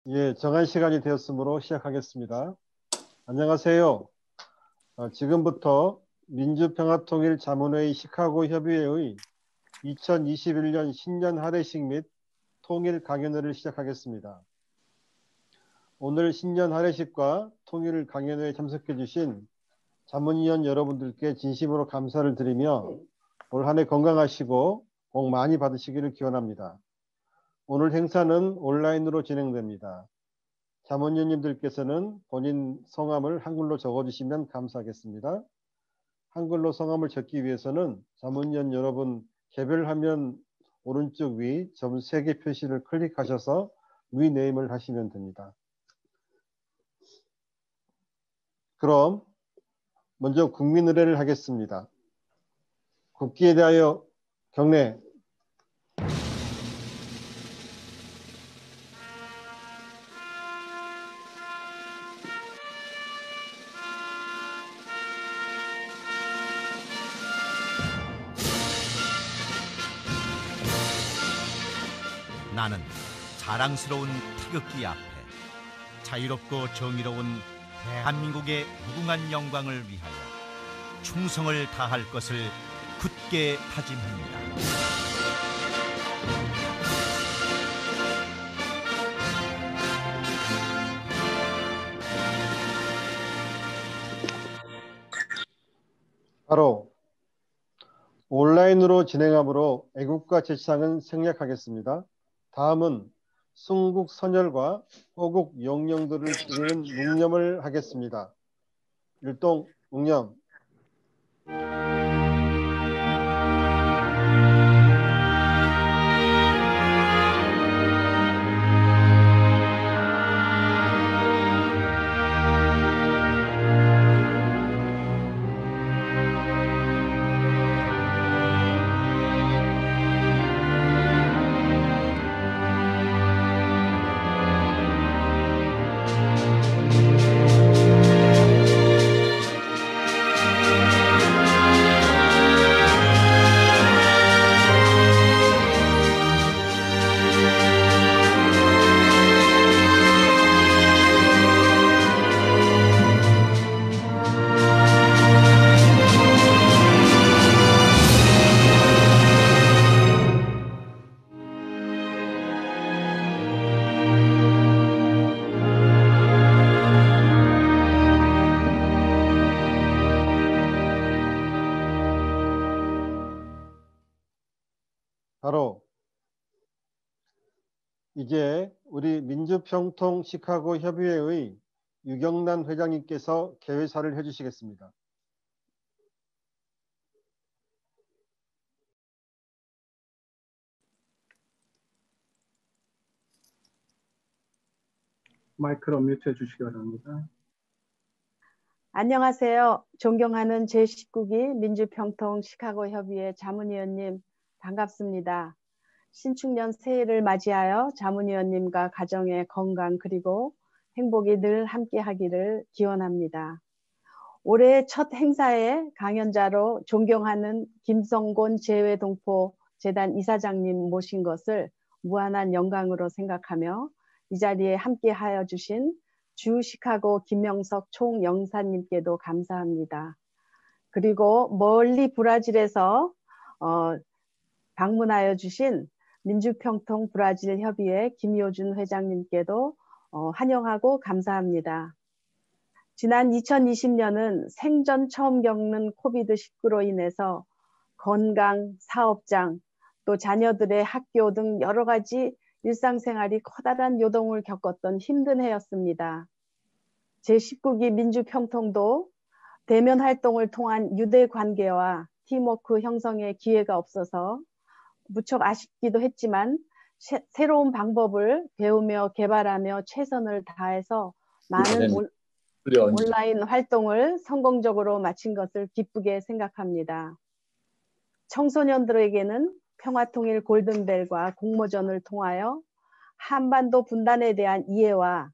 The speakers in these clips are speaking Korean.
예, 정한 시간이 되었으므로 시작하겠습니다. 안녕하세요. 지금부터 민주평화통일자문회의 시카고 협의회의 2021년 신년 할애식 및 통일 강연회를 시작하겠습니다. 오늘 신년 할애식과 통일 강연회에 참석해 주신 자문위원 여러분들께 진심으로 감사를 드리며 올 한 해 건강하시고 복 많이 받으시기를 기원합니다. 오늘 행사는 온라인으로 진행됩니다. 자문위원님들께서는 본인 성함을 한글로 적어주시면 감사하겠습니다. 한글로 성함을 적기 위해서는 자문위원 여러분 개별 화면 오른쪽 위 점 3개 표시를 클릭하셔서 리네임을 하시면 됩니다. 그럼 먼저 국민의례를 하겠습니다. 국기에 대하여 경례. 나는 자랑스러운 태극기 앞에 자유롭고 정의로운 대한민국의 무궁한 영광을 위하여 충성을 다할 것을 굳게 다짐합니다. 바로 온라인으로 진행하므로 애국가 제창은 생략하겠습니다. 다음은 순국 선열과 호국 영령들을 기리는 묵념을 하겠습니다. 일동 묵념. 바로 이제 우리 민주평통 시카고 협의회의 유경란 회장님께서 개회사를 해주시겠습니다. 마이크를 언뮤트해 주시기 바랍니다. 안녕하세요. 존경하는 제19기 민주평통 시카고 협의회 자문위원님 반갑습니다. 신축년 새해를 맞이하여 자문위원님과 가정의 건강 그리고 행복이 늘 함께하기를 기원합니다. 올해 첫 행사에 강연자로 존경하는 김성곤 재외동포 재단 이사장님 모신 것을 무한한 영광으로 생각하며 이 자리에 함께하여 주신 주 시카고 김명석 총영사님께도 감사합니다. 그리고 멀리 브라질에서 방문하여 주신 민주평통 브라질 협의회 김효준 회장님께도 환영하고 감사합니다. 지난 2020년은 생전 처음 겪는 코비드19로 인해서 건강, 사업장, 또 자녀들의 학교 등 여러 가지 일상생활이 커다란 요동을 겪었던 힘든 해였습니다. 제19기 민주평통도 대면 활동을 통한 유대관계와 팀워크 형성의 기회가 없어서 무척 아쉽기도 했지만 새로운 방법을 배우며 개발하며 최선을 다해서 많은 온라인 활동을 성공적으로 마친 것을 기쁘게 생각합니다. 청소년들에게는 평화통일 골든벨과 공모전을 통하여 한반도 분단에 대한 이해와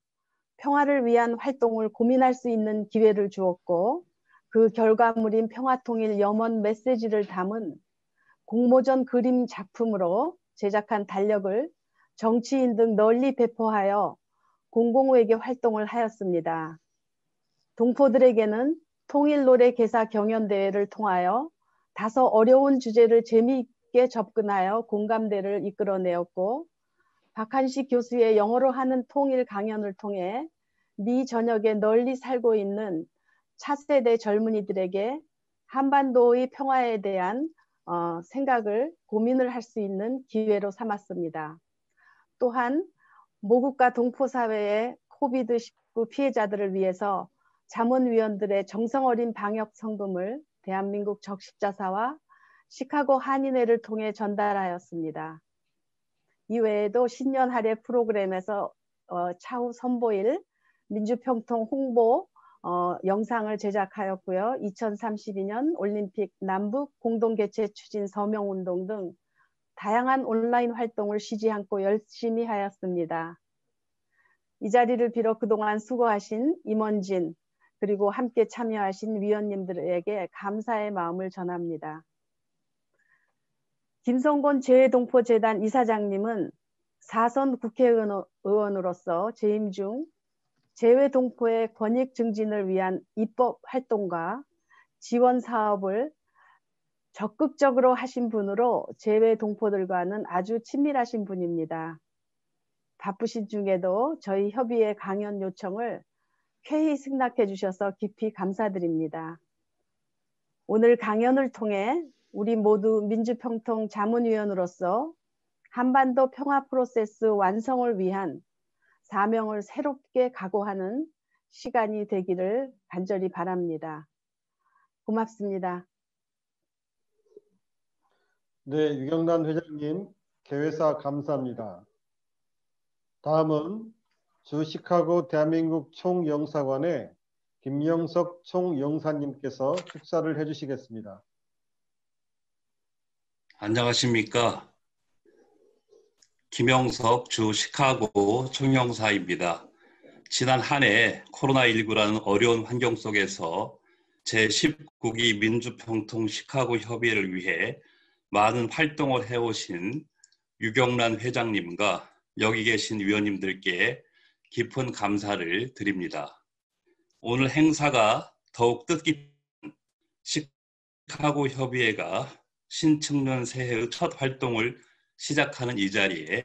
평화를 위한 활동을 고민할 수 있는 기회를 주었고 그 결과물인 평화통일 염원 메시지를 담은 공모전 그림 작품으로 제작한 달력을 정치인 등 널리 배포하여 공공외교 활동을 하였습니다. 동포들에게는 통일노래 개사 경연대회를 통하여 다소 어려운 주제를 재미있게 접근하여 공감대를 이끌어내었고, 박한식 교수의 영어로 하는 통일 강연을 통해 미 전역에 널리 살고 있는 차세대 젊은이들에게 한반도의 평화에 대한 생각을 고민을 할 수 있는 기회로 삼았습니다. 또한 모국과 동포사회의 코비드19 피해자들을 위해서 자문위원들의 정성어린 방역 성금을 대한민국 적십자사와 시카고 한인회를 통해 전달하였습니다. 이외에도 신년 할애 프로그램에서 차후 선보일 민주평통 홍보 영상을 제작하였고요. 2032년 올림픽 남북 공동개최 추진 서명운동 등 다양한 온라인 활동을 쉬지 않고 열심히 하였습니다. 이 자리를 빌어 그동안 수고하신 임원진 그리고 함께 참여하신 위원님들에게 감사의 마음을 전합니다. 김성곤 재외동포재단 이사장님은 4선 국회의원으로서 재임 중 재외동포의 권익 증진을 위한 입법 활동과 지원 사업을 적극적으로 하신 분으로 재외동포들과는 아주 친밀하신 분입니다. 바쁘신 중에도 저희 협의회 강연 요청을 쾌히 승낙해 주셔서 깊이 감사드립니다. 오늘 강연을 통해 우리 모두 민주평통 자문위원으로서 한반도 평화 프로세스 완성을 위한 사명을 새롭게 각오하는 시간이 되기를 간절히 바랍니다. 고맙습니다. 네, 유경란 회장님, 개회사 감사합니다. 다음은 주 시카고 대한민국 총영사관의 김영석 총영사님께서 축사를 해주시겠습니다. 안녕하십니까. 김영석 주 시카고 총영사입니다. 지난 한 해 코로나19라는 어려운 환경 속에서 제19기 민주평통 시카고 협의회를 위해 많은 활동을 해오신 유경란 회장님과 여기 계신 위원님들께 깊은 감사를 드립니다. 오늘 행사가 더욱 뜻깊은 시카고 협의회가 신축년 새해의 첫 활동을 시작하는 이 자리에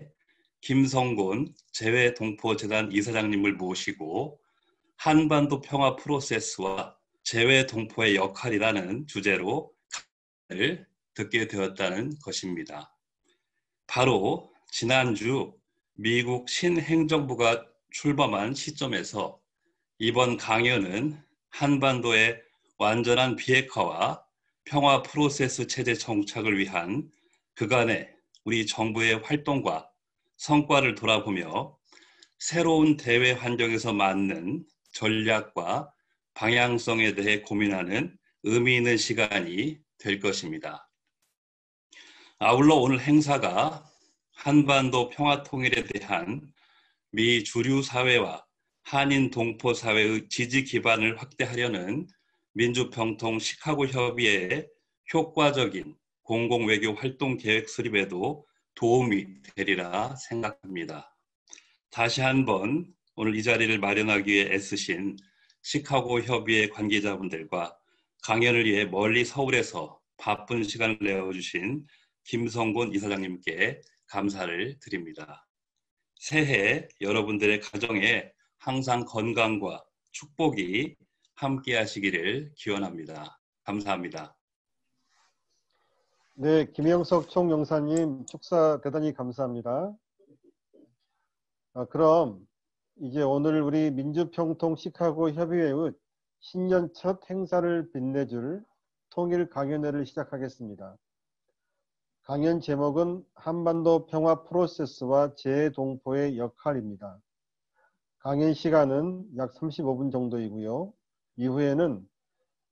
김성곤 재외동포재단 이사장님을 모시고 한반도 평화 프로세스와 재외동포의 역할이라는 주제로 강연을 듣게 되었다는 것입니다. 바로 지난주 미국 신행정부가 출범한 시점에서 이번 강연은 한반도의 완전한 비핵화와 평화 프로세스 체제 정착을 위한 그간의 우리 정부의 활동과 성과를 돌아보며 새로운 대외 환경에서 맞는 전략과 방향성에 대해 고민하는 의미 있는 시간이 될 것입니다. 아울러 오늘 행사가 한반도 평화 통일에 대한 미 주류 사회와 한인 동포 사회의 지지 기반을 확대하려는 민주평통 시카고 협의회의 효과적인 공공외교 활동 계획 수립에도 도움이 되리라 생각합니다. 다시 한번 오늘 이 자리를 마련하기 위해 애쓰신 시카고 협의회 관계자분들과 강연을 위해 멀리 서울에서 바쁜 시간을 내어주신 김성곤 이사장님께 감사를 드립니다. 새해 여러분들의 가정에 항상 건강과 축복이 함께 하시기를 기원합니다. 감사합니다. 네, 김영석 총영사님 축사 대단히 감사합니다. 그럼 이제 오늘 우리 민주평통 시카고 협의회의 신년 첫 행사를 빛내줄 통일 강연회를 시작하겠습니다. 강연 제목은 한반도 평화 프로세스와 재동포의 역할입니다. 강연 시간은 약 35분 정도이고요. 이후에는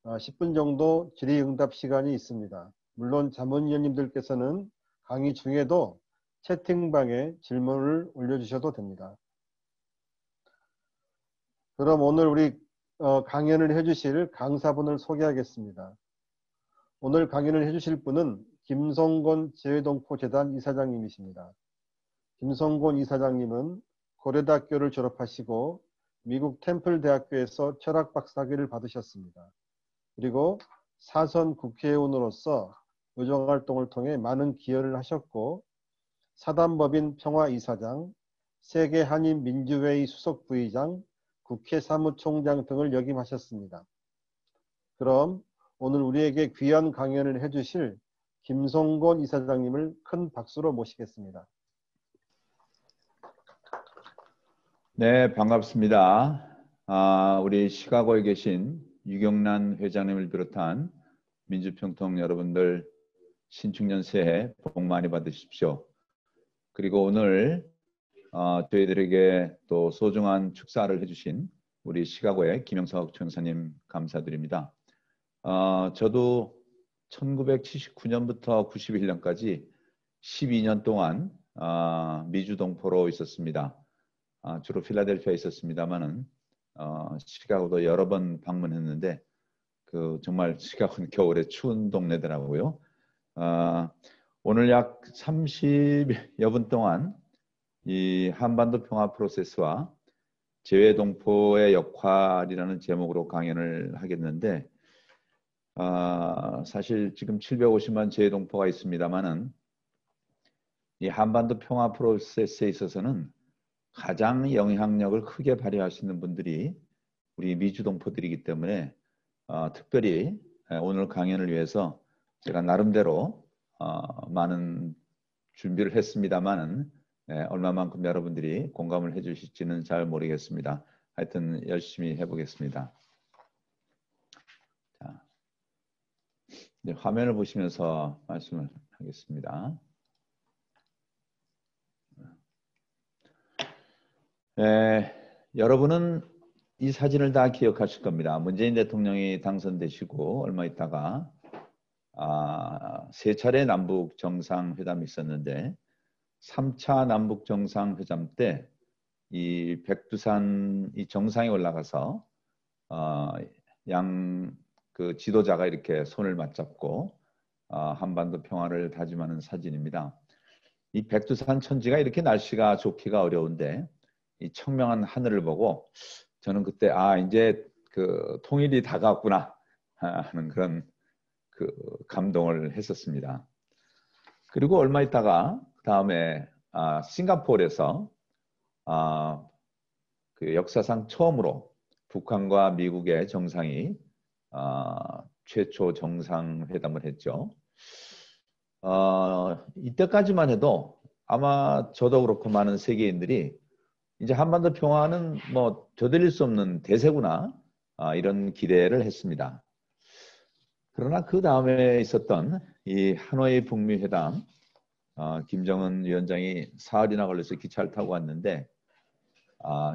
10분 정도 질의응답 시간이 있습니다. 물론 자문위원님들께서는 강의 중에도 채팅방에 질문을 올려주셔도 됩니다. 그럼 오늘 우리 강연을 해주실 강사분을 소개하겠습니다. 오늘 강연을 해주실 분은 김성곤 재외동포재단 이사장님이십니다. 김성곤 이사장님은 고려대학교를 졸업하시고 미국 템플 대학교에서 철학 박사학위를 받으셨습니다. 그리고 사선 국회의원으로서 의정활동을 통해 많은 기여를 하셨고 사단법인 평화이사장, 세계한인민주회의 수석부의장, 국회 사무총장 등을 역임하셨습니다. 그럼 오늘 우리에게 귀한 강연을 해주실 김성곤 이사장님을 큰 박수로 모시겠습니다. 네, 반갑습니다. 우리 시카고에 계신 유경란 회장님을 비롯한 민주평통 여러분들 신축년 새해 복 많이 받으십시오. 그리고 오늘 저희들에게 또 소중한 축사를 해주신 우리 시카고의 김영석 총사님 감사드립니다. 저도 1979년부터 91년까지 12년 동안 미주 동포로 있었습니다. 주로 필라델피아에 있었습니다만은 시카고도 여러 번 방문했는데 정말 시카고는 겨울에 추운 동네더라고요. 오늘 약 30여 분 동안 이 한반도 평화 프로세스와 재외동포의 역할이라는 제목으로 강연을 하겠는데 사실 지금 750만 재외동포가 있습니다만은 이 한반도 평화 프로세스에 있어서는 가장 영향력을 크게 발휘할 수 있는 분들이 우리 미주동포들이기 때문에 특별히 오늘 강연을 위해서 제가 나름대로 많은 준비를 했습니다만은 얼마만큼 여러분들이 공감을 해주실지는 잘 모르겠습니다. 하여튼 열심히 해보겠습니다. 자, 이제 화면을 보시면서 말씀을 하겠습니다. 여러분은 이 사진을 다 기억하실 겁니다. 문재인 대통령이 당선되시고 얼마 있다가 세 차례 남북 정상회담이 있었는데 3차 남북 정상회담 때 이 백두산 이 정상에 올라가서 그 지도자가 이렇게 손을 맞잡고 한반도 평화를 다짐하는 사진입니다. 이 백두산 천지가 이렇게 날씨가 좋기가 어려운데 이 청명한 하늘을 보고 저는 그때 이제 그 통일이 다가왔구나 하는 그런 감동을 했었습니다. 그리고 얼마 있다가 다음에 싱가포르에서 그 역사상 처음으로 북한과 미국의 정상이 최초 정상회담을 했죠. 이때까지만 해도 아마 저도 그렇고 많은 세계인들이 이제 한반도 평화는 뭐 되돌릴 수 없는 대세구나 이런 기대를 했습니다. 그러나 그 다음에 있었던 이 하노이 북미 회담, 김정은 위원장이 사흘이나 걸려서 기차를 타고 왔는데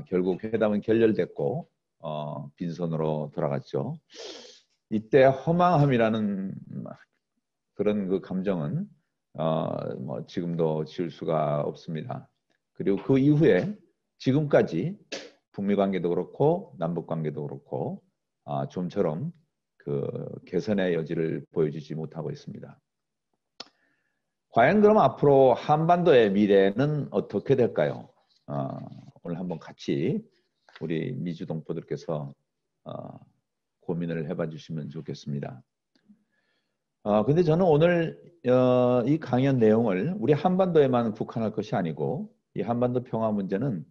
결국 회담은 결렬됐고 빈손으로 돌아갔죠. 이때 허망함이라는 그런 그 감정은 뭐 지금도 지울 수가 없습니다. 그리고 그 이후에 지금까지 북미 관계도 그렇고 남북 관계도 그렇고 좀처럼 그 개선의 여지를 보여주지 못하고 있습니다. 과연 그럼 앞으로 한반도의 미래는 어떻게 될까요? 오늘 한번 같이 우리 미주 동포들께서 고민을 해봐 주시면 좋겠습니다. 근데 저는 오늘 이 강연 내용을 우리 한반도에만 국한할 것이 아니고 이 한반도 평화 문제는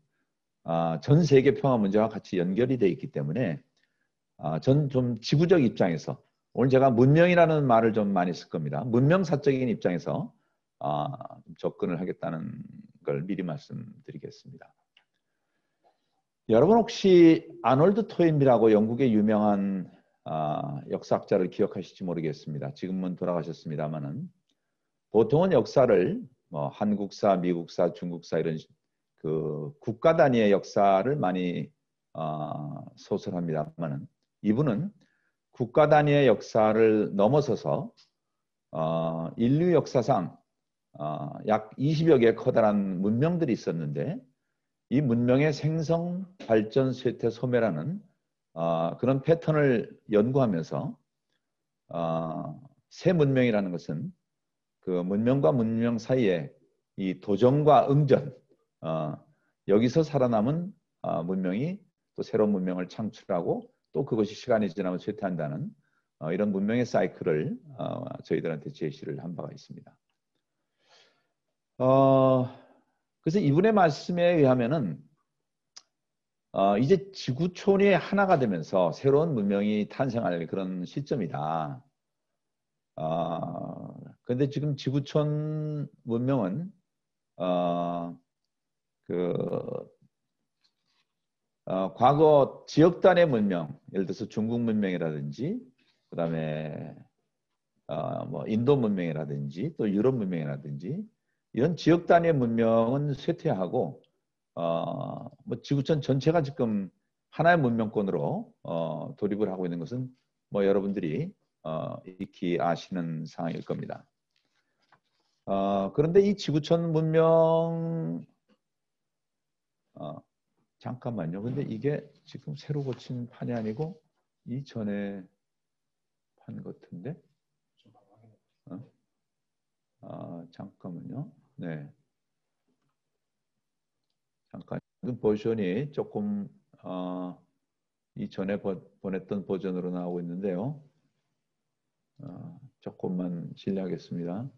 전 세계 평화 문제와 같이 연결이 되어 있기 때문에 전 좀 지구적 입장에서 오늘 제가 문명이라는 말을 좀 많이 쓸 겁니다. 문명사적인 입장에서 접근을 하겠다는 걸 미리 말씀드리겠습니다. 여러분 혹시 아놀드 토인비라고 영국의 유명한 역사학자를 기억하실지 모르겠습니다. 지금은 돌아가셨습니다만은 보통은 역사를 뭐 한국사, 미국사, 중국사 이런 그 국가 단위의 역사를 많이 소설합니다만은 이분은 국가 단위의 역사를 넘어서서 인류 역사상 약 20여 개의 커다란 문명들이 있었는데 이 문명의 생성, 발전, 쇠퇴, 소멸하는 그런 패턴을 연구하면서 새 문명이라는 것은 그 문명과 문명 사이에 이 도전과 응전 여기서 살아남은 문명이 또 새로운 문명을 창출하고 또 그것이 시간이 지나면 쇠퇴한다는 이런 문명의 사이클을 저희들한테 제시를 한 바가 있습니다. 그래서 이분의 말씀에 의하면은 이제 지구촌이 하나가 되면서 새로운 문명이 탄생할 그런 시점이다. 그런데 지금 지구촌 문명은 과거 지역단의 문명, 예를 들어서 중국 문명이라든지, 그 다음에 뭐 인도 문명이라든지, 또 유럽 문명이라든지, 이런 지역단의 문명은 쇠퇴하고, 뭐 지구촌 전체가 지금 하나의 문명권으로 돌입을 하고 있는 것은 뭐 여러분들이 익히 아시는 상황일 겁니다. 그런데 이 지구촌 문명 잠깐만요. 근데 이게 지금 새로 고친 판이 아니고 이전에 판 같은데? 잠깐만요. 네. 잠깐 버전이 조금 이전에 보냈던 버전으로 나오고 있는데요. 조금만 실례하겠습니다.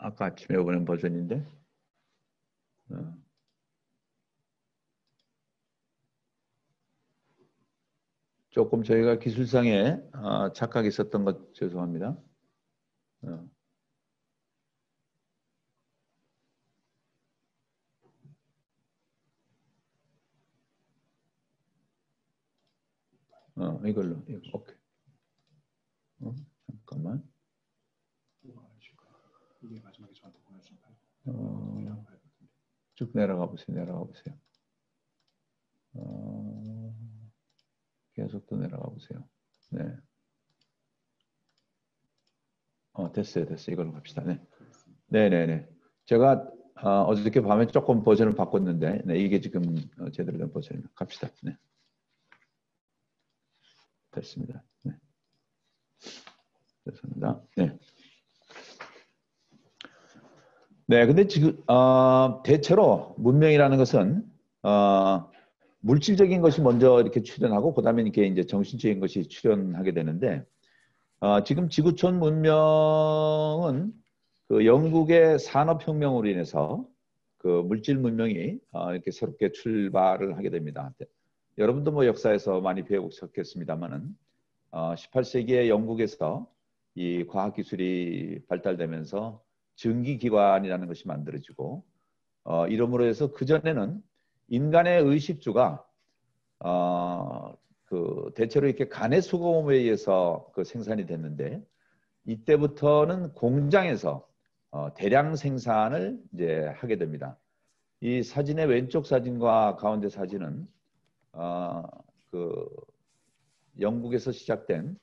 아까 아침에 보낸 버전인데 조금 저희가 기술상에 착각이 있었던 것 죄송합니다. 이걸로 오케이. 잠깐만. 이게 마지막에 저한테 보내주신 파일. 쭉 내려가 보세요. 내려가 보세요. 계속 또 내려가 보세요. 네. 됐어요. 이걸로 갑시다. 네. 네네네. 제가 어저께 밤에 조금 버전을 바꿨는데, 네, 이게 지금 제대로 된 버전입니다. 갑시다. 네. 됐습니다. 네. 됐습니다. 네. 네, 근데 지금 대체로 문명이라는 것은 물질적인 것이 먼저 이렇게 출현하고 그다음에 이렇게 이제 정신적인 것이 출현하게 되는데 지금 지구촌 문명은 그 영국의 산업혁명으로 인해서 그 물질 문명이 이렇게 새롭게 출발을 하게 됩니다. 여러분도 뭐 역사에서 많이 배우셨겠습니다만은 18세기에 영국에서 이 과학기술이 발달되면서 증기기관이라는 것이 만들어지고 이러므로 해서 그전에는 인간의 의식주가 그 대체로 이렇게 간의 수공업에 의해서 그 생산이 됐는데 이때부터는 공장에서 대량 생산을 이제 하게 됩니다. 이 사진의 왼쪽 사진과 가운데 사진은 그 영국에서 시작된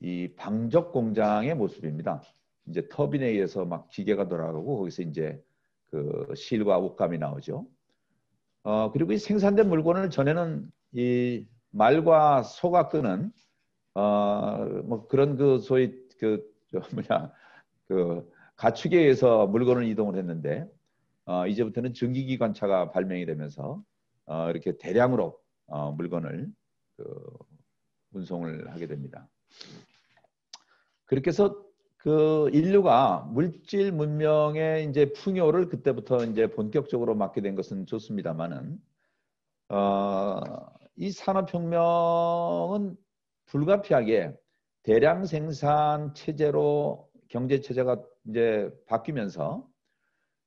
이 방적 공장의 모습입니다. 이제 터빈에 의해서 막 기계가 돌아가고 거기서 이제 그 실과 옷감이 나오죠. 그리고 이 생산된 물건을 전에는 이 말과 소가 끄는 뭐 그런 그 소위 그 가축에 의해서 물건을 이동을 했는데 이제부터는 증기기관차가 발명이 되면서 이렇게 대량으로 물건을 운송을 하게 됩니다. 그렇게 해서 그 인류가 물질 문명의 이제 풍요를 그때부터 이제 본격적으로 맞게 된 것은 좋습니다만은 이 산업혁명은 불가피하게 대량 생산 체제로 경제 체제가 이제 바뀌면서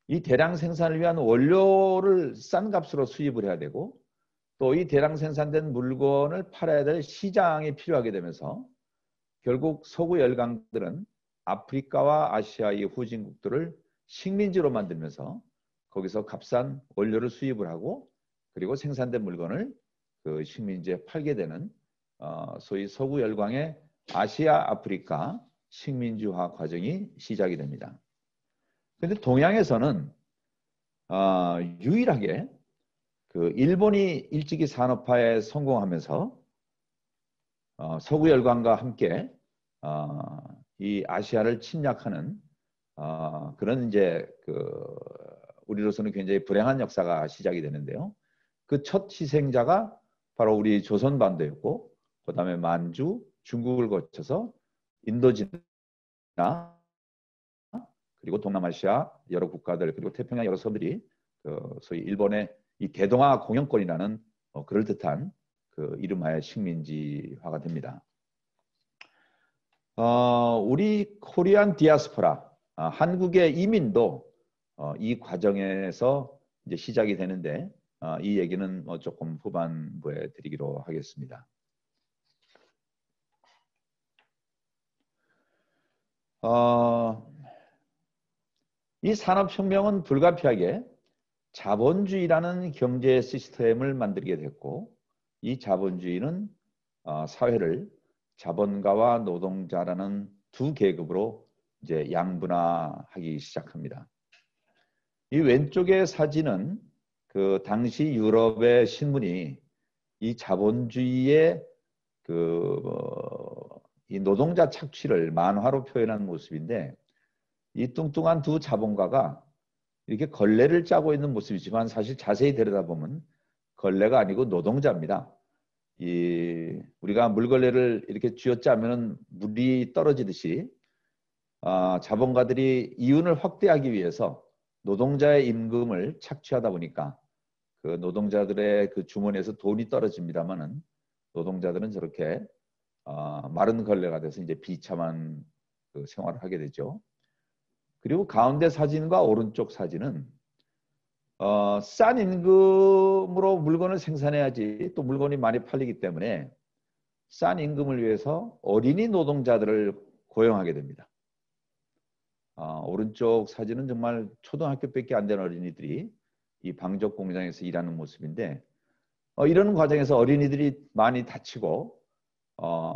이 대량 생산을 위한 원료를 싼 값으로 수입을 해야 되고 또 이 대량 생산된 물건을 팔아야 될 시장이 필요하게 되면서 결국 서구 열강들은 아프리카와 아시아의 후진국들을 식민지로 만들면서 거기서 값싼 원료를 수입을 하고 그리고 생산된 물건을 그 식민지에 팔게 되는 소위 서구 열강의 아시아 아프리카 식민지화 과정이 시작이 됩니다. 그런데 동양에서는 유일하게 그 일본이 일찍이 산업화에 성공하면서 서구 열강과 함께 이 아시아를 침략하는 그런 이제 그 우리로서는 굉장히 불행한 역사가 시작이 되는데요. 그 첫 희생자가 바로 우리 조선반도였고, 그 다음에 만주, 중국을 거쳐서 인도지나 그리고 동남아시아 여러 국가들, 그리고 태평양 여러 섬들이 그 소위 일본의 이 대동아 공영권이라는 그럴듯한 그 이름하에 식민지화가 됩니다. 우리 코리안 디아스포라, 한국의 이민도 이 과정에서 이제 시작이 되는데 이 얘기는 조금 후반부에 드리기로 하겠습니다. 이 산업혁명은 불가피하게 자본주의라는 경제 시스템을 만들게 됐고, 이 자본주의는 사회를 자본가와 노동자라는 두 계급으로 이제 양분화하기 시작합니다. 이 왼쪽의 사진은 그 당시 유럽의 신문이 이 자본주의의 이 노동자 착취를 만화로 표현한 모습인데, 이 뚱뚱한 두 자본가가 이렇게 걸레를 짜고 있는 모습이지만 사실 자세히 들여다보면 걸레가 아니고 노동자입니다. 우리가 물걸레를 이렇게 쥐어짜면 물이 떨어지듯이 자본가들이 이윤을 확대하기 위해서 노동자의 임금을 착취하다 보니까 그 노동자들의 그 주머니에서 돈이 떨어집니다만은 노동자들은 저렇게 마른 걸레가 돼서 이제 비참한 그 생활을 하게 되죠. 그리고 가운데 사진과 오른쪽 사진은 싼 임금으로 물건을 생산해야지 또 물건이 많이 팔리기 때문에 싼 임금을 위해서 어린이 노동자들을 고용하게 됩니다. 오른쪽 사진은 정말 초등학교밖에 안 된 어린이들이 이 방적 공장에서 일하는 모습인데 이런 과정에서 어린이들이 많이 다치고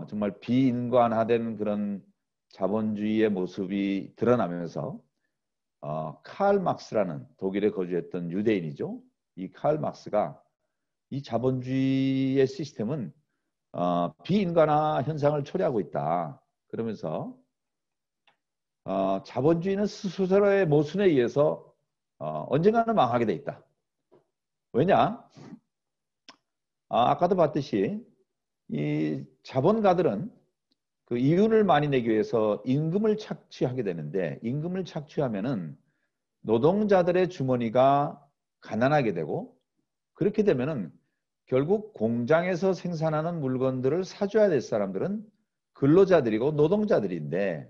정말 비인간화된 그런 자본주의의 모습이 드러나면서 칼 막스라는 독일에 거주했던 유대인이죠. 이 칼 막스가 이 자본주의의 시스템은 비인간화 현상을 초래하고 있다. 그러면서 자본주의는 스스로의 모순에 의해서 언젠가는 망하게 돼 있다. 왜냐? 아까도 봤듯이 이 자본가들은 그 이윤을 많이 내기 위해서 임금을 착취하게 되는데, 임금을 착취하면은 노동자들의 주머니가 가난하게 되고, 그렇게 되면은 결국 공장에서 생산하는 물건들을 사줘야 될 사람들은 근로자들이고 노동자들인데,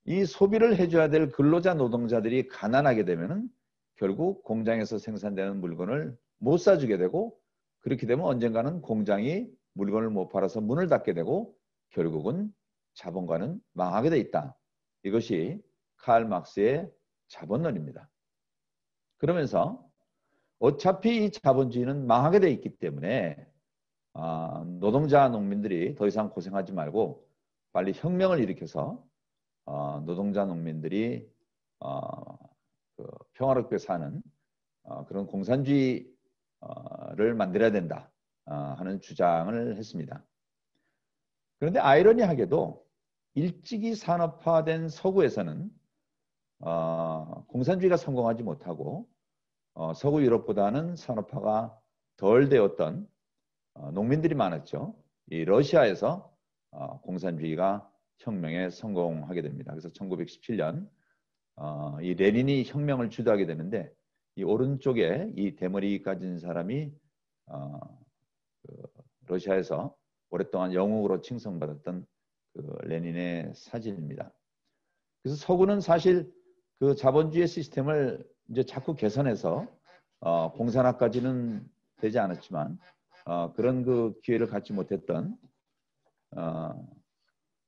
이 소비를 해줘야 될 근로자 노동자들이 가난하게 되면은 결국 공장에서 생산되는 물건을 못 사주게 되고, 그렇게 되면 언젠가는 공장이 물건을 못 팔아서 문을 닫게 되고 결국은 자본가는 망하게 돼 있다. 이것이 칼 막스의 자본론입니다. 그러면서 어차피 이 자본주의는 망하게 돼 있기 때문에 노동자 농민들이 더 이상 고생하지 말고 빨리 혁명을 일으켜서 노동자 농민들이 평화롭게 사는 그런 공산주의를 만들어야 된다 하는 주장을 했습니다. 그런데 아이러니하게도 일찍이 산업화된 서구에서는 공산주의가 성공하지 못하고 서구 유럽보다는 산업화가 덜 되었던 농민들이 많았죠. 이 러시아에서 공산주의가 혁명에 성공하게 됩니다. 그래서 1917년 이 레닌이 혁명을 주도하게 되는데, 이 오른쪽에 이 대머리 가진 사람이 러시아에서 오랫동안 영웅으로 칭송받았던 그 레닌의 사진입니다. 그래서 서구는 사실 그 자본주의 시스템을 이제 자꾸 개선해서 공산화까지는 되지 않았지만 그런 그 기회를 갖지 못했던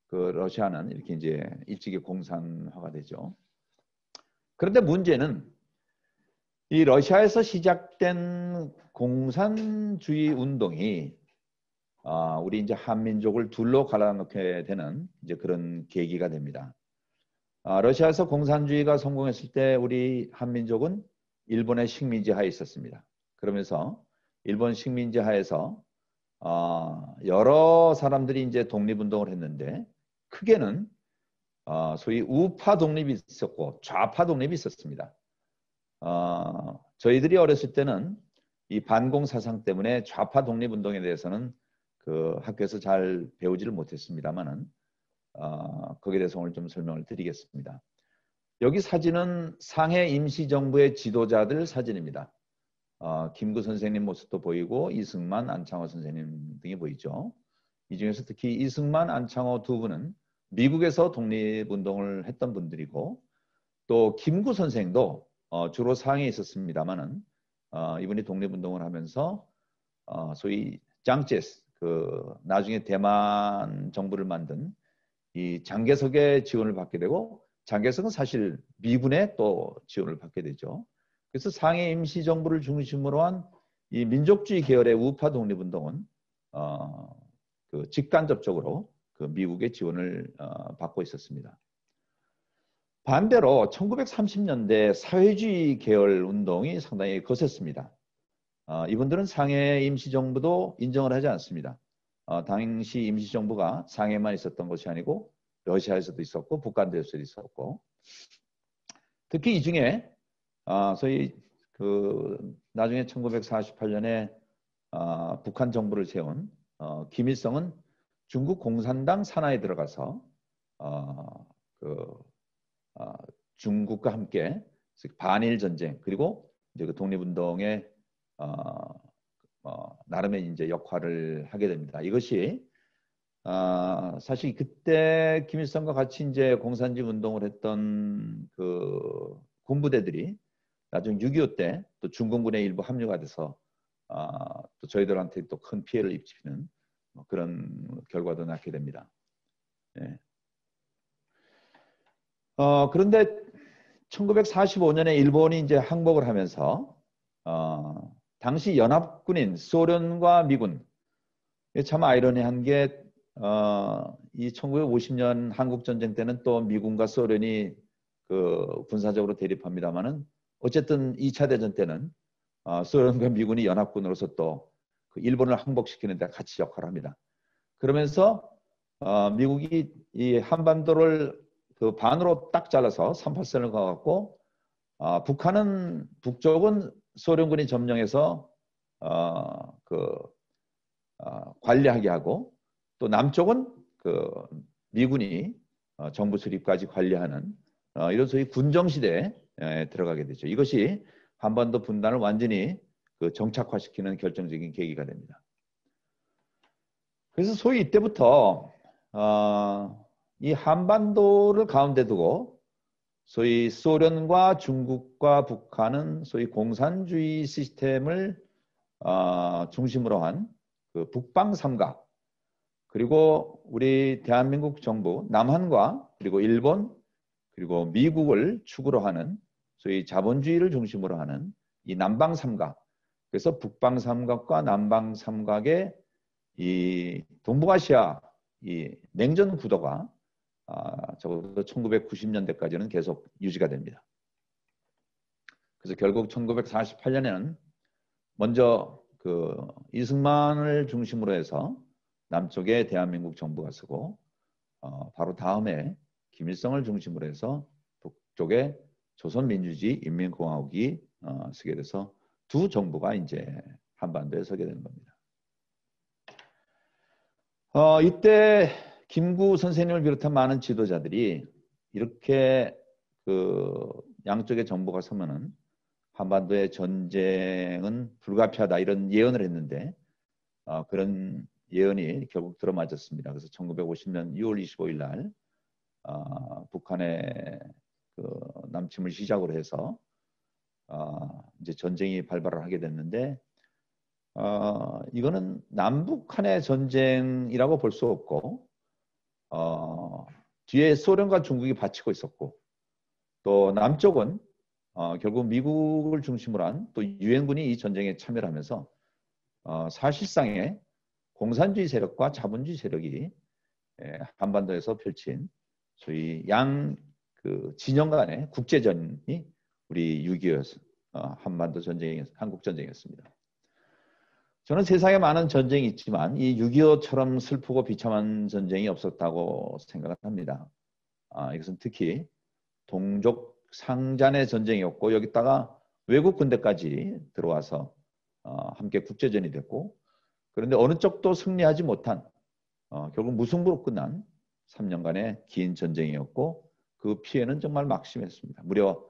그 러시아는 이렇게 이제 일찍이 공산화가 되죠. 그런데 문제는 이 러시아에서 시작된 공산주의 운동이 우리 이제 한민족을 둘로 갈라놓게 되는 이제 그런 계기가 됩니다. 러시아에서 공산주의가 성공했을 때 우리 한민족은 일본의 식민지 하에 있었습니다. 그러면서 일본 식민지 하에서 여러 사람들이 이제 독립운동을 했는데 크게는 소위 우파 독립이 있었고 좌파 독립이 있었습니다. 저희들이 어렸을 때는 이 반공 사상 때문에 좌파 독립운동에 대해서는 그 학교에서 잘 배우지를 못했습니다만은 거기에 대해서 오늘 좀 설명을 드리겠습니다. 여기 사진은 상해 임시정부의 지도자들 사진입니다. 김구 선생님 모습도 보이고 이승만, 안창호 선생님 등이 보이죠. 이 중에서 특히 이승만, 안창호 두 분은 미국에서 독립운동을 했던 분들이고 또 김구 선생도 주로 상해에 있었습니다만은 이분이 독립운동을 하면서 소위 짱제스 그 나중에 대만 정부를 만든 이 장개석의 지원을 받게 되고 장개석은 사실 미군의 또 지원을 받게 되죠. 그래서 상해 임시정부를 중심으로 한 이 민족주의 계열의 우파 독립운동은 그 직간접적으로 그 미국의 지원을 받고 있었습니다. 반대로 1930년대 사회주의 계열 운동이 상당히 거셌습니다. 이분들은 상해 임시정부도 인정을 하지 않습니다. 당시 임시정부가 상해만 있었던 것이 아니고 러시아에서도 있었고 북한에서도 있었고 특히 이 중에 소위 그 나중에 1948년에 북한 정부를 세운 김일성은 중국 공산당 산하에 들어가서 중국과 함께 반일 전쟁 그리고 이제 그 독립운동에 나름의 이제 역할을 하게 됩니다. 이것이 사실 그때 김일성과 같이 이제 공산주의 운동을 했던 그 군부대들이 나중 6.25 때 또 중공군의 일부 합류가 돼서 또 저희들한테 또 큰 피해를 입히는 그런 결과도 낳게 됩니다. 예. 그런데 1945년에 일본이 이제 항복을 하면서 당시 연합군인 소련과 미군 참 아이러니한 게 이 1950년 한국전쟁 때는 또 미군과 소련이 그 군사적으로 대립합니다만은 어쨌든 2차 대전 때는 소련과 미군이 연합군으로서 또 그 일본을 항복시키는 데 같이 역할을 합니다. 그러면서 미국이 이 한반도를 그 반으로 딱 잘라서 38선을 그어갖고 북쪽은 소련군이 점령해서 관리하게 하고 또 남쪽은 그 미군이 정부 수립까지 관리하는 이런 소위 군정시대에 들어가게 되죠. 이것이 한반도 분단을 완전히 그 정착화시키는 결정적인 계기가 됩니다. 그래서 소위 이때부터 이 한반도를 가운데 두고 소위 소련과 중국과 북한은 소위 공산주의 시스템을 중심으로 한 그 북방 삼각 그리고 우리 대한민국 정부 남한과 그리고 일본 그리고 미국을 축으로 하는 소위 자본주의를 중심으로 하는 이 남방 삼각 그래서 북방 삼각과 남방 삼각의 이 동북아시아 이 냉전 구도가 적어도 1990년대까지는 계속 유지가 됩니다. 그래서 결국 1948년에는 먼저 그 이승만을 중심으로 해서 남쪽에 대한민국 정부가 서고 바로 다음에 김일성을 중심으로 해서 북쪽에 조선민주주의 인민공화국이 서게 돼서 두 정부가 이제 한반도에 서게 되는 겁니다. 이때 김구 선생님을 비롯한 많은 지도자들이 이렇게 그 양쪽의 정부가 서면은 한반도의 전쟁은 불가피하다 이런 예언을 했는데 그런 예언이 결국 들어맞았습니다. 그래서 1950년 6월 25일 날 북한의 그 남침을 시작으로 해서 이제 전쟁이 발발을 하게 됐는데 이거는 남북한의 전쟁이라고 볼 수 없고 뒤에 소련과 중국이 받치고 있었고 또 남쪽은 결국 미국을 중심으로 한 또 유엔군이 이 전쟁에 참여를 하면서 사실상의 공산주의 세력과 자본주의 세력이 한반도에서 펼친 소위 양 그 진영 간의 국제전이 우리 6.25 한반도 전쟁, 한국 전쟁이었습니다. 저는 세상에 많은 전쟁이 있지만 이 6.25처럼 슬프고 비참한 전쟁이 없었다고 생각을 합니다. 이것은 특히 동족 상잔의 전쟁이었고 여기다가 외국 군대까지 들어와서 함께 국제전이 됐고 그런데 어느 쪽도 승리하지 못한 결국 무승부로 끝난 3년간의 긴 전쟁이었고 그 피해는 정말 막심했습니다. 무려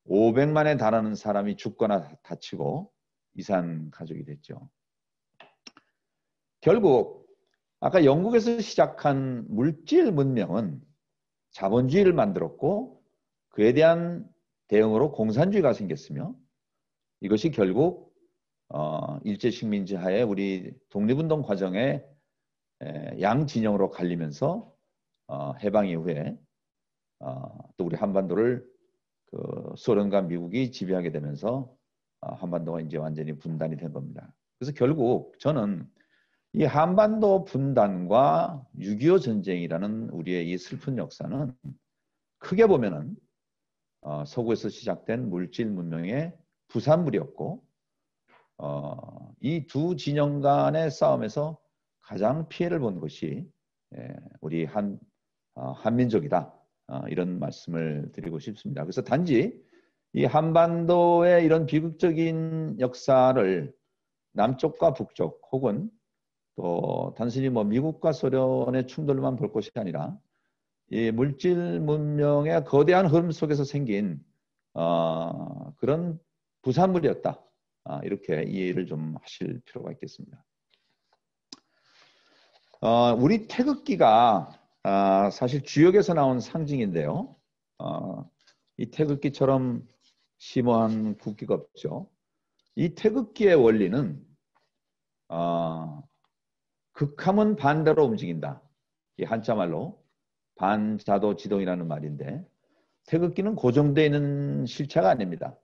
500만에 달하는 사람이 죽거나 다치고 이산 가족이 됐죠. 결국 아까 영국에서 시작한 물질 문명은 자본주의를 만들었고 그에 대한 대응으로 공산주의가 생겼으며 이것이 결국 일제식민지 하에 우리 독립운동 과정에 양진영으로 갈리면서 해방 이후에 또 우리 한반도를 그 소련과 미국이 지배하게 되면서 한반도가 이제 완전히 분단이 된 겁니다. 그래서 결국 저는 이 한반도 분단과 6.25 전쟁이라는 우리의 이 슬픈 역사는 크게 보면은 서구에서 시작된 물질 문명의 부산물이었고 이 두 진영 간의 싸움에서 가장 피해를 본 것이 우리 한민족이다. 이런 말씀을 드리고 싶습니다. 그래서 단지 이 한반도의 이런 비극적인 역사를 남쪽과 북쪽 혹은 또 단순히 뭐 미국과 소련의 충돌만 볼 것이 아니라 이 물질 문명의 거대한 흐름 속에서 생긴 그런 부산물이었다. 이렇게 이해를 좀 하실 필요가 있겠습니다. 우리 태극기가 사실 주역에서 나온 상징인데요. 이 태극기처럼 심오한 국기가 없죠. 이 태극기의 원리는 극함은 반대로 움직인다. 이 한자말로 반자도지동이라는 말인데 태극기는 고정되어 있는 실체가 아닙니다.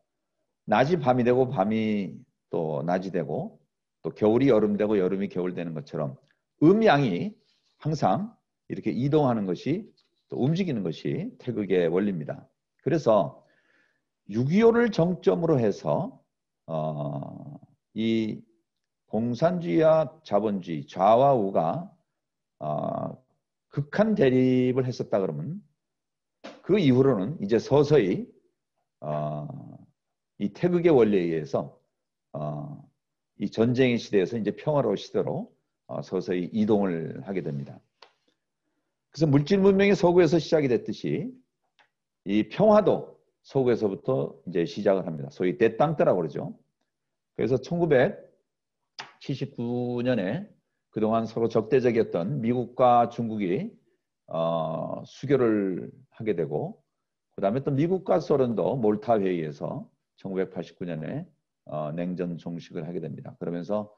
낮이 밤이 되고 밤이 또 낮이 되고 또 겨울이 여름 되고 여름이 겨울 되는 것처럼 음양이 항상 이렇게 이동하는 것이 또 움직이는 것이 태극의 원리입니다. 그래서 6.25를 정점으로 해서 이 공산주의와 자본주의 좌와 우가 극한 대립을 했었다 그러면 그 이후로는 이제 서서히 이 태극의 원리에 의해서 이 전쟁의 시대에서 이제 평화로운 시대로 서서히 이동을 하게 됩니다. 그래서 물질 문명이 서구에서 시작이 됐듯이 이 평화도 서구에서부터 이제 시작을 합니다. 소위 대땅때라고 그러죠. 그래서 1979년에 그동안 서로 적대적이었던 미국과 중국이 수교를 하게 되고 그 다음에 또 미국과 소련도 몰타 회의에서 1989년에 냉전 종식을 하게 됩니다. 그러면서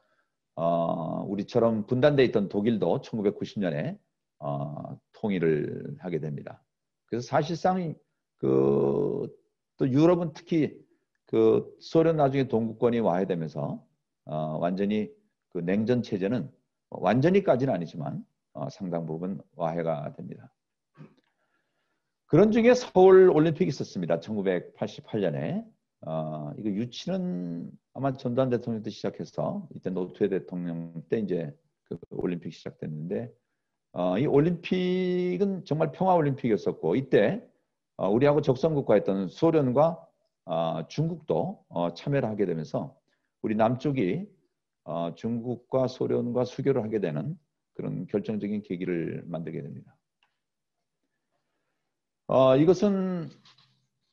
우리처럼 분단되어 있던 독일도 1990년에 통일을 하게 됩니다. 그래서 사실상 또 유럽은 특히 그 소련 나중에 동구권이 와해되면서 완전히 그 냉전 체제는 완전히까지는 아니지만 상당 부분 와해가 됩니다. 그런 중에 서울 올림픽이 있었습니다. 1988년에 이거 유치는 아마 전두환 대통령 때 시작해서 이때 노태우 대통령 때 이제 그 올림픽 시작됐는데 이 올림픽은 정말 평화 올림픽이었었고 이때 우리하고 적성국가였던 소련과 중국도 참여를 하게 되면서 우리 남쪽이 중국과 소련과 수교를 하게 되는 그런 결정적인 계기를 만들게 됩니다. 이것은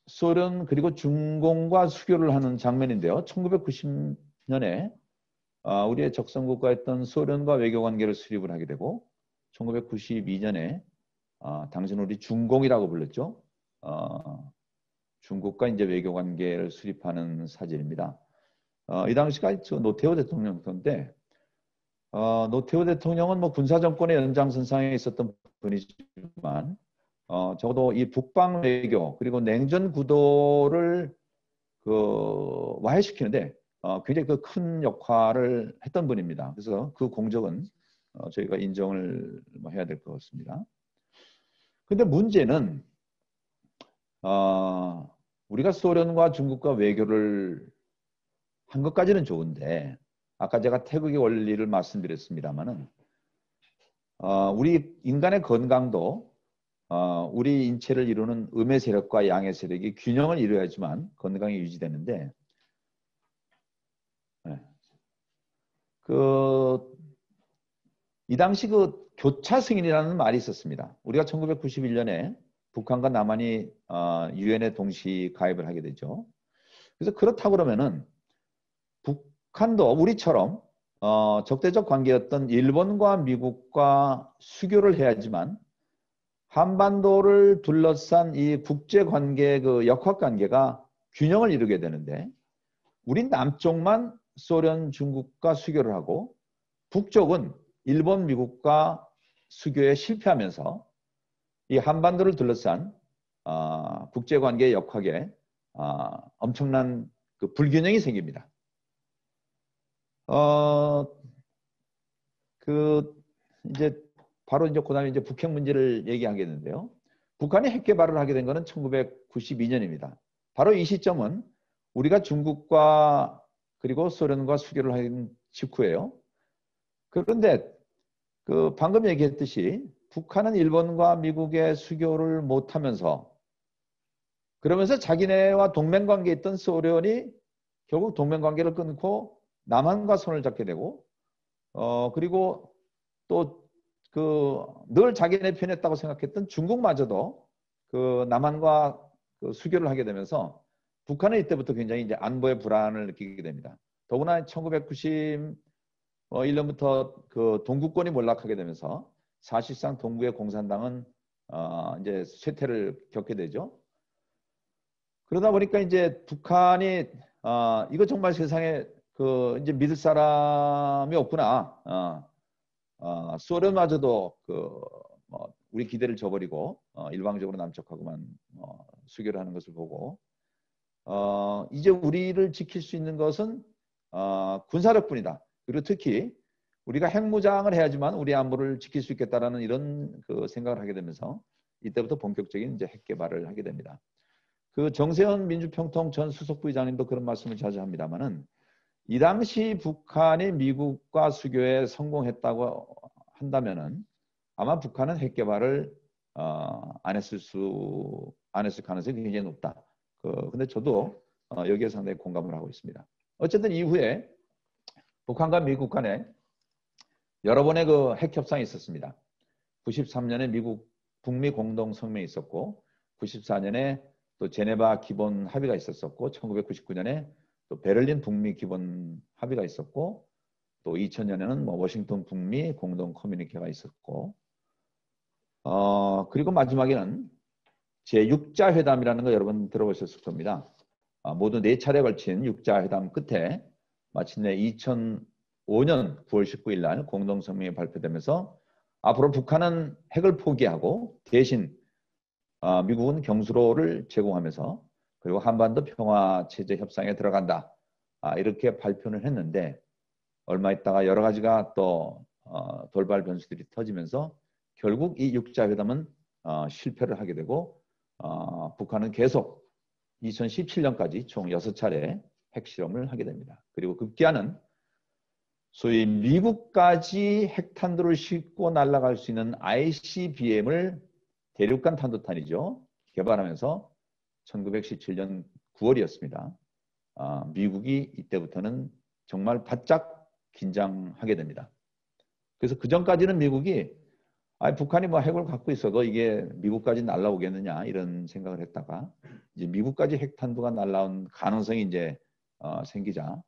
소련 그리고 중공과 수교를 하는 장면인데요. 1990년에 우리의 적성국가였던 소련과 외교관계를 수립을 하게 되고 1992년에 당시는 우리 중공이라고 불렀죠. 중국과 이제 외교관계를 수립하는 사진입니다. 이 당시가 노태우 대통령 때인데 노태우 대통령은 뭐 군사정권의 연장선상에 있었던 분이지만 적어도 이 북방 외교 그리고 냉전 구도를 와해시키는데 굉장히 그 큰 역할을 했던 분입니다. 그래서 그 공적은 저희가 인정을 해야 될 것 같습니다. 근데 문제는 우리가 소련과 중국과 외교를 한 것까지는 좋은데 아까 제가 태극의 원리를 말씀드렸습니다마는 우리 인간의 건강도 우리 인체를 이루는 음의 세력과 양의 세력이 균형을 이루어야지만 건강이 유지되는데 이 당시 그 교차 승인이라는 말이 있었습니다. 우리가 1991년에 북한과 남한이 유엔에 동시 가입을 하게 되죠. 그래서 그렇다고 그러면은 북한도 우리처럼 적대적 관계였던 일본과 미국과 수교를 해야지만 한반도를 둘러싼 이 국제관계 그 역학관계가 균형을 이루게 되는데 우리 남쪽만 소련, 중국과 수교를 하고 북쪽은 일본, 미국과 수교에 실패하면서 이 한반도를 둘러싼 국제관계 역학에 엄청난 그 불균형이 생깁니다. 이제 바로 이제 그다음에 이제 북핵 문제를 얘기하겠는데요. 북한이 핵 개발을 하게 된 것은 1992년입니다. 바로 이 시점은 우리가 중국과 그리고 소련과 수교를 한 직후예요. 그런데 그 방금 얘기했듯이 북한은 일본과 미국의 수교를 못하면서 그러면서 자기네와 동맹관계에 있던 소련이 결국 동맹관계를 끊고 남한과 손을 잡게 되고 그리고 또 그 늘 자기네 편이었다고 생각했던 중국마저도 그 남한과 그 수교를 하게 되면서 북한은 이때부터 굉장히 이제 안보의 불안을 느끼게 됩니다. 더구나 1991년부터 그 동구권이 몰락하게 되면서 사실상 동구의 공산당은 이제 쇠퇴를 겪게 되죠. 그러다 보니까 이제 북한이 이거 정말 세상에 그 이제 믿을 사람이 없구나. 소련마저도 뭐 우리 기대를 저버리고 일방적으로 남쪽하고만 수교를 하는 것을 보고 이제 우리를 지킬 수 있는 것은 군사력뿐이다. 그리고 특히 우리가 핵무장을 해야지만 우리 안보를 지킬 수 있겠다라는 이런 그 생각을 하게 되면서 이때부터 본격적인 이제 핵 개발을 하게 됩니다. 그 정세현 민주평통 전 수석부의장님도 그런 말씀을 자주 합니다만은 이 당시 북한이 미국과 수교에 성공했다고 한다면은 아마 북한은 핵 개발을 안 했을 가능성이 굉장히 높다. 근데 저도 여기에 상당히 공감을 하고 있습니다. 어쨌든 이후에 북한과 미국 간에 여러 번의 그 핵 협상이 있었습니다. 93년에 미국 북미 공동 성명이 있었고 94년에 또 제네바 기본 합의가 있었고 1999년에 또 베를린 북미 기본 합의가 있었고 또 2000년에는 뭐 워싱턴 북미 공동 커뮤니케가 있었고 그리고 마지막에는 제6자 회담이라는 거 여러분 들어보셨을 겁니다. 모두 4차례 걸친 6자 회담 끝에 마침내 2005년 9월 19일 날 공동 성명이 발표되면서 앞으로 북한은 핵을 포기하고 대신 미국은 경수로를 제공하면서 그리고 한반도 평화체제 협상에 들어간다. 이렇게 발표를 했는데 얼마 있다가 여러 가지가 또 돌발 변수들이 터지면서 결국 이 6자 회담은 실패를 하게 되고 북한은 계속 2017년까지 총 6차례 핵실험을 하게 됩니다. 그리고 급기야는 소위 미국까지 핵탄두를 싣고 날아갈 수 있는 ICBM을 대륙간 탄도탄이죠. 개발하면서 1917년 9월이었습니다. 미국이 이때부터는 정말 바짝 긴장하게 됩니다. 그래서 그 전까지는 미국이 북한이 뭐 핵을 갖고 있어도 이게 미국까지 날아오겠느냐 이런 생각을 했다가 이제 미국까지 핵탄두가 날아온 가능성이 이제 생기자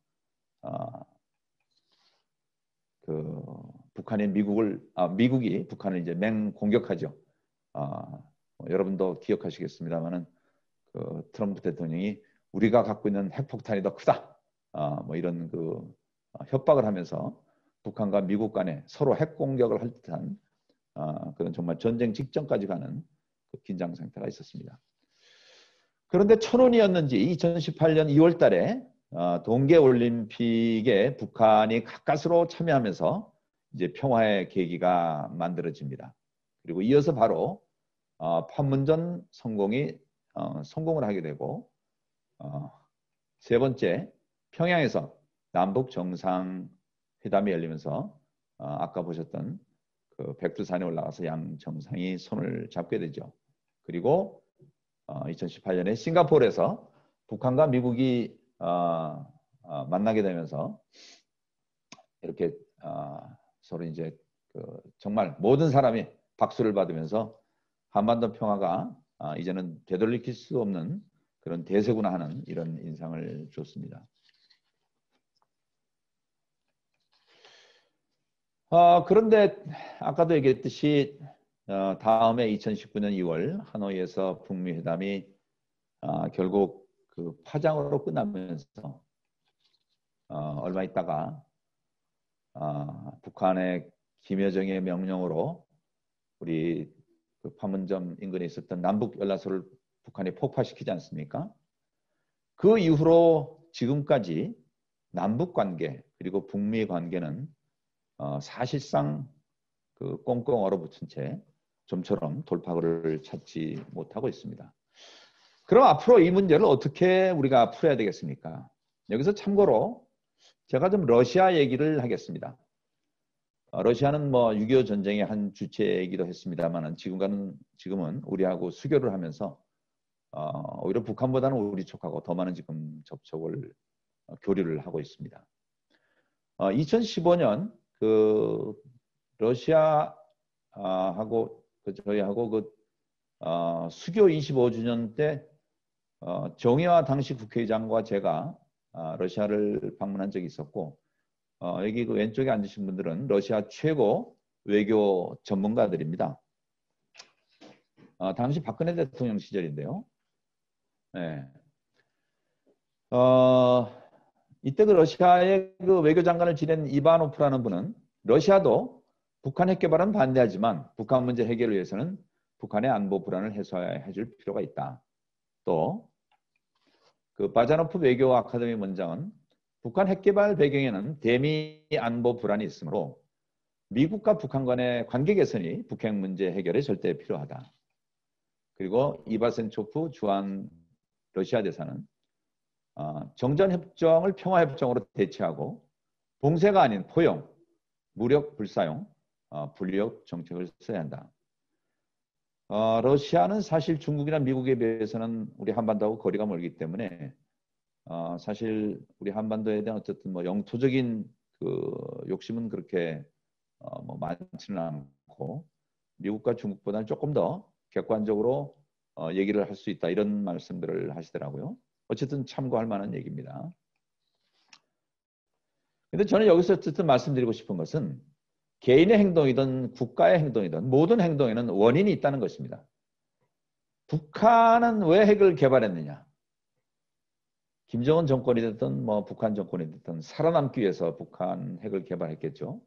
그 북한이 미국이 북한을 이제 맹공격하죠. 여러분도 기억하시겠습니다만은 그 트럼프 대통령이 우리가 갖고 있는 핵폭탄이 더 크다. 뭐 이런 그 협박을 하면서 북한과 미국 간에 서로 핵 공격을 할 듯한 그런 정말 전쟁 직전까지 가는 그 긴장 상태가 있었습니다. 그런데 천운이었는지 2018년 2월 달에 동계올림픽에 북한이 가까스로 참여하면서 이제 평화의 계기가 만들어집니다. 그리고 이어서 바로 판문점 성공을 하게 되고 세 번째 평양에서 남북 정상회담이 열리면서 아까 보셨던 그 백두산에 올라가서 양 정상이 손을 잡게 되죠. 그리고 2018년에 싱가포르에서 북한과 미국이 만나게 되면서 이렇게 서로 이제 정말 모든 사람이 박수를 받으면서 한반도 평화가 이제는 되돌리킬 수 없는 그런 대세구나 하는 이런 인상을 줬습니다. 그런데 아까도 얘기했듯이 다음해 2019년 2월 하노이에서 북미 회담이 결국 그 파장으로 끝나면서 얼마 있다가 북한의 김여정의 명령으로 우리 그 판문점 인근에 있었던 남북 연락소를 북한이 폭파시키지 않습니까? 그 이후로 지금까지 남북 관계 그리고 북미 관계는 사실상 그 꽁꽁 얼어붙은 채 좀처럼 돌파구를 찾지 못하고 있습니다. 그럼 앞으로 이 문제를 어떻게 우리가 풀어야 되겠습니까? 여기서 참고로 제가 좀 러시아 얘기를 하겠습니다. 러시아는 뭐 6.25 전쟁의 한 주체이기도 했습니다만 지금은 우리하고 수교를 하면서 오히려 북한보다는 우리 쪽하고 더 많은 지금 접촉을 교류를 하고 있습니다. 2015년 그 러시아하고 저희하고 그 수교 25주년 때 정의화 당시 국회의장과 제가 러시아를 방문한 적이 있었고 여기 그 왼쪽에 앉으신 분들은 러시아 최고 외교 전문가들입니다. 당시 박근혜 대통령 시절인데요. 네. 이때 그 러시아의 그 외교장관을 지낸 이바노프라는 분은 러시아도 북한 핵 개발은 반대하지만 북한 문제 해결을 위해서는 북한의 안보 불안을 해소해 줄 필요가 있다. 또 그 바자노프 외교 아카데미 원장은 북한 핵 개발 배경에는 대미 안보 불안이 있으므로 미국과 북한 간의 관계 개선이 북핵 문제 해결에 절대 필요하다. 그리고 이바센초프 주한 러시아 대사는 정전협정을 평화협정으로 대체하고 봉쇄가 아닌 포용, 무력 불사용, 불력 정책을 써야 한다. 러시아는 사실 중국이나 미국에 비해서는 우리 한반도하고 거리가 멀기 때문에 사실 우리 한반도에 대한 어쨌든 뭐 영토적인 그 욕심은 그렇게 뭐 많지는 않고 미국과 중국보다는 조금 더 객관적으로 얘기를 할 수 있다 이런 말씀들을 하시더라고요. 어쨌든 참고할 만한 얘기입니다. 근데 저는 여기서 어쨌든 말씀드리고 싶은 것은 개인의 행동이든 국가의 행동이든 모든 행동에는 원인이 있다는 것입니다. 북한은 왜 핵을 개발했느냐? 김정은 정권이 됐든 뭐 북한 정권이 됐든 살아남기 위해서 북한 핵을 개발했겠죠.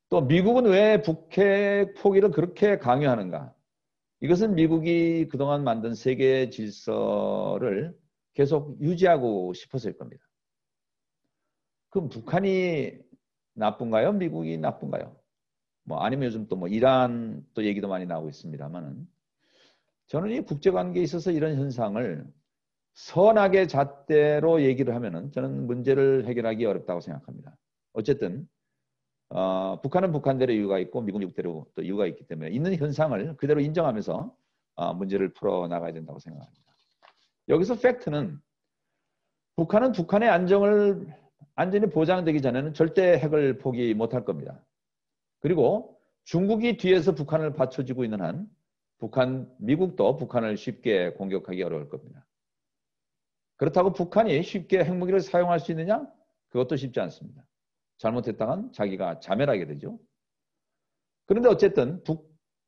또 미국은 왜 북핵 포기를 그렇게 강요하는가? 이것은 미국이 그동안 만든 세계 질서를 계속 유지하고 싶어서일 겁니다. 그럼 북한이 나쁜가요? 미국이 나쁜가요? 뭐 아니면 요즘 또 뭐 이란 또 얘기도 많이 나오고 있습니다만은 저는 이 국제관계에 있어서 이런 현상을 선악의 잣대로 얘기를 하면은 저는 문제를 해결하기 어렵다고 생각합니다. 어쨌든 북한은 북한대로 이유가 있고 미국은 미국대로 또 이유가 있기 때문에 있는 현상을 그대로 인정하면서 문제를 풀어 나가야 된다고 생각합니다. 여기서 팩트는 북한은 북한의 안전이 보장되기 전에는 절대 핵을 포기 못할 겁니다. 그리고 중국이 뒤에서 북한을 받쳐주고 있는 한 미국도 북한을 쉽게 공격하기 어려울 겁니다. 그렇다고 북한이 쉽게 핵무기를 사용할 수 있느냐? 그것도 쉽지 않습니다. 잘못했다간 자기가 자멸하게 되죠. 그런데 어쨌든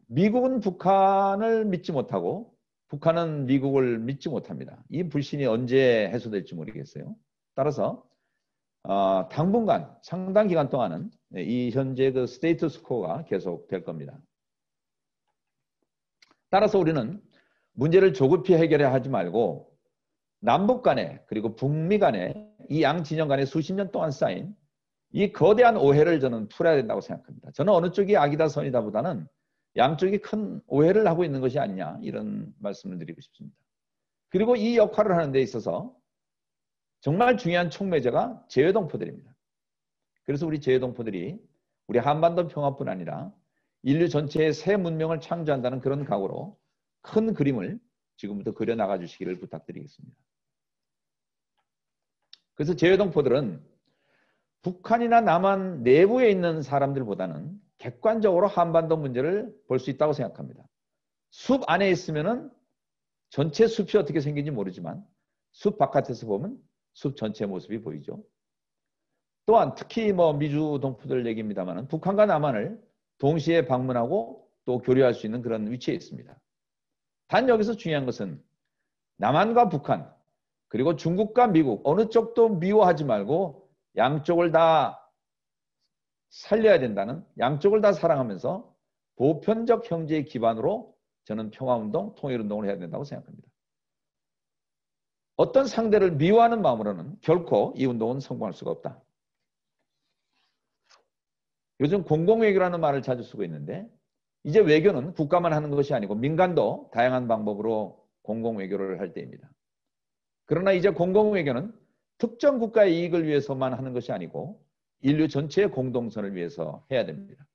미국은 북한을 믿지 못하고 북한은 미국을 믿지 못합니다. 이 불신이 언제 해소될지 모르겠어요. 따라서 당분간 상당 기간 동안은 이 현재 그 스테이터스 코어가 계속될 겁니다. 따라서 우리는 문제를 조급히 해결해야 하지 말고 남북 간에 그리고 북미 간에 이 양 진영 간에 수십 년 동안 쌓인 이 거대한 오해를 저는 풀어야 된다고 생각합니다. 저는 어느 쪽이 악이다 선이다 보다는 양쪽이 큰 오해를 하고 있는 것이 아니냐 이런 말씀을 드리고 싶습니다. 그리고 이 역할을 하는 데 있어서 정말 중요한 촉매제가 재외동포들입니다. 그래서 우리 재외동포들이 우리 한반도 평화뿐 아니라 인류 전체의 새 문명을 창조한다는 그런 각오로 큰 그림을 지금부터 그려나가 주시기를 부탁드리겠습니다. 그래서 재외동포들은 북한이나 남한 내부에 있는 사람들보다는 객관적으로 한반도 문제를 볼 수 있다고 생각합니다. 숲 안에 있으면은 전체 숲이 어떻게 생긴지 모르지만 숲 바깥에서 보면 숲 전체의 모습이 보이죠. 또한 특히 미주 동포들 얘기입니다만 북한과 남한을 동시에 방문하고 또 교류할 수 있는 그런 위치에 있습니다. 단 여기서 중요한 것은 남한과 북한 그리고 중국과 미국 어느 쪽도 미워하지 말고 양쪽을 다 살려야 된다는, 양쪽을 다 사랑하면서 보편적 형제의 기반으로 저는 평화운동, 통일운동을 해야 된다고 생각합니다. 어떤 상대를 미워하는 마음으로는 결코 이 운동은 성공할 수가 없다. 요즘 공공외교라는 말을 자주 쓰고 있는데 이제 외교는 국가만 하는 것이 아니고 민간도 다양한 방법으로 공공외교를 할 때입니다. 그러나 이제 공공외교는 특정 국가의 이익을 위해서만 하는 것이 아니고 인류 전체의 공동선을 위해서 해야 됩니다.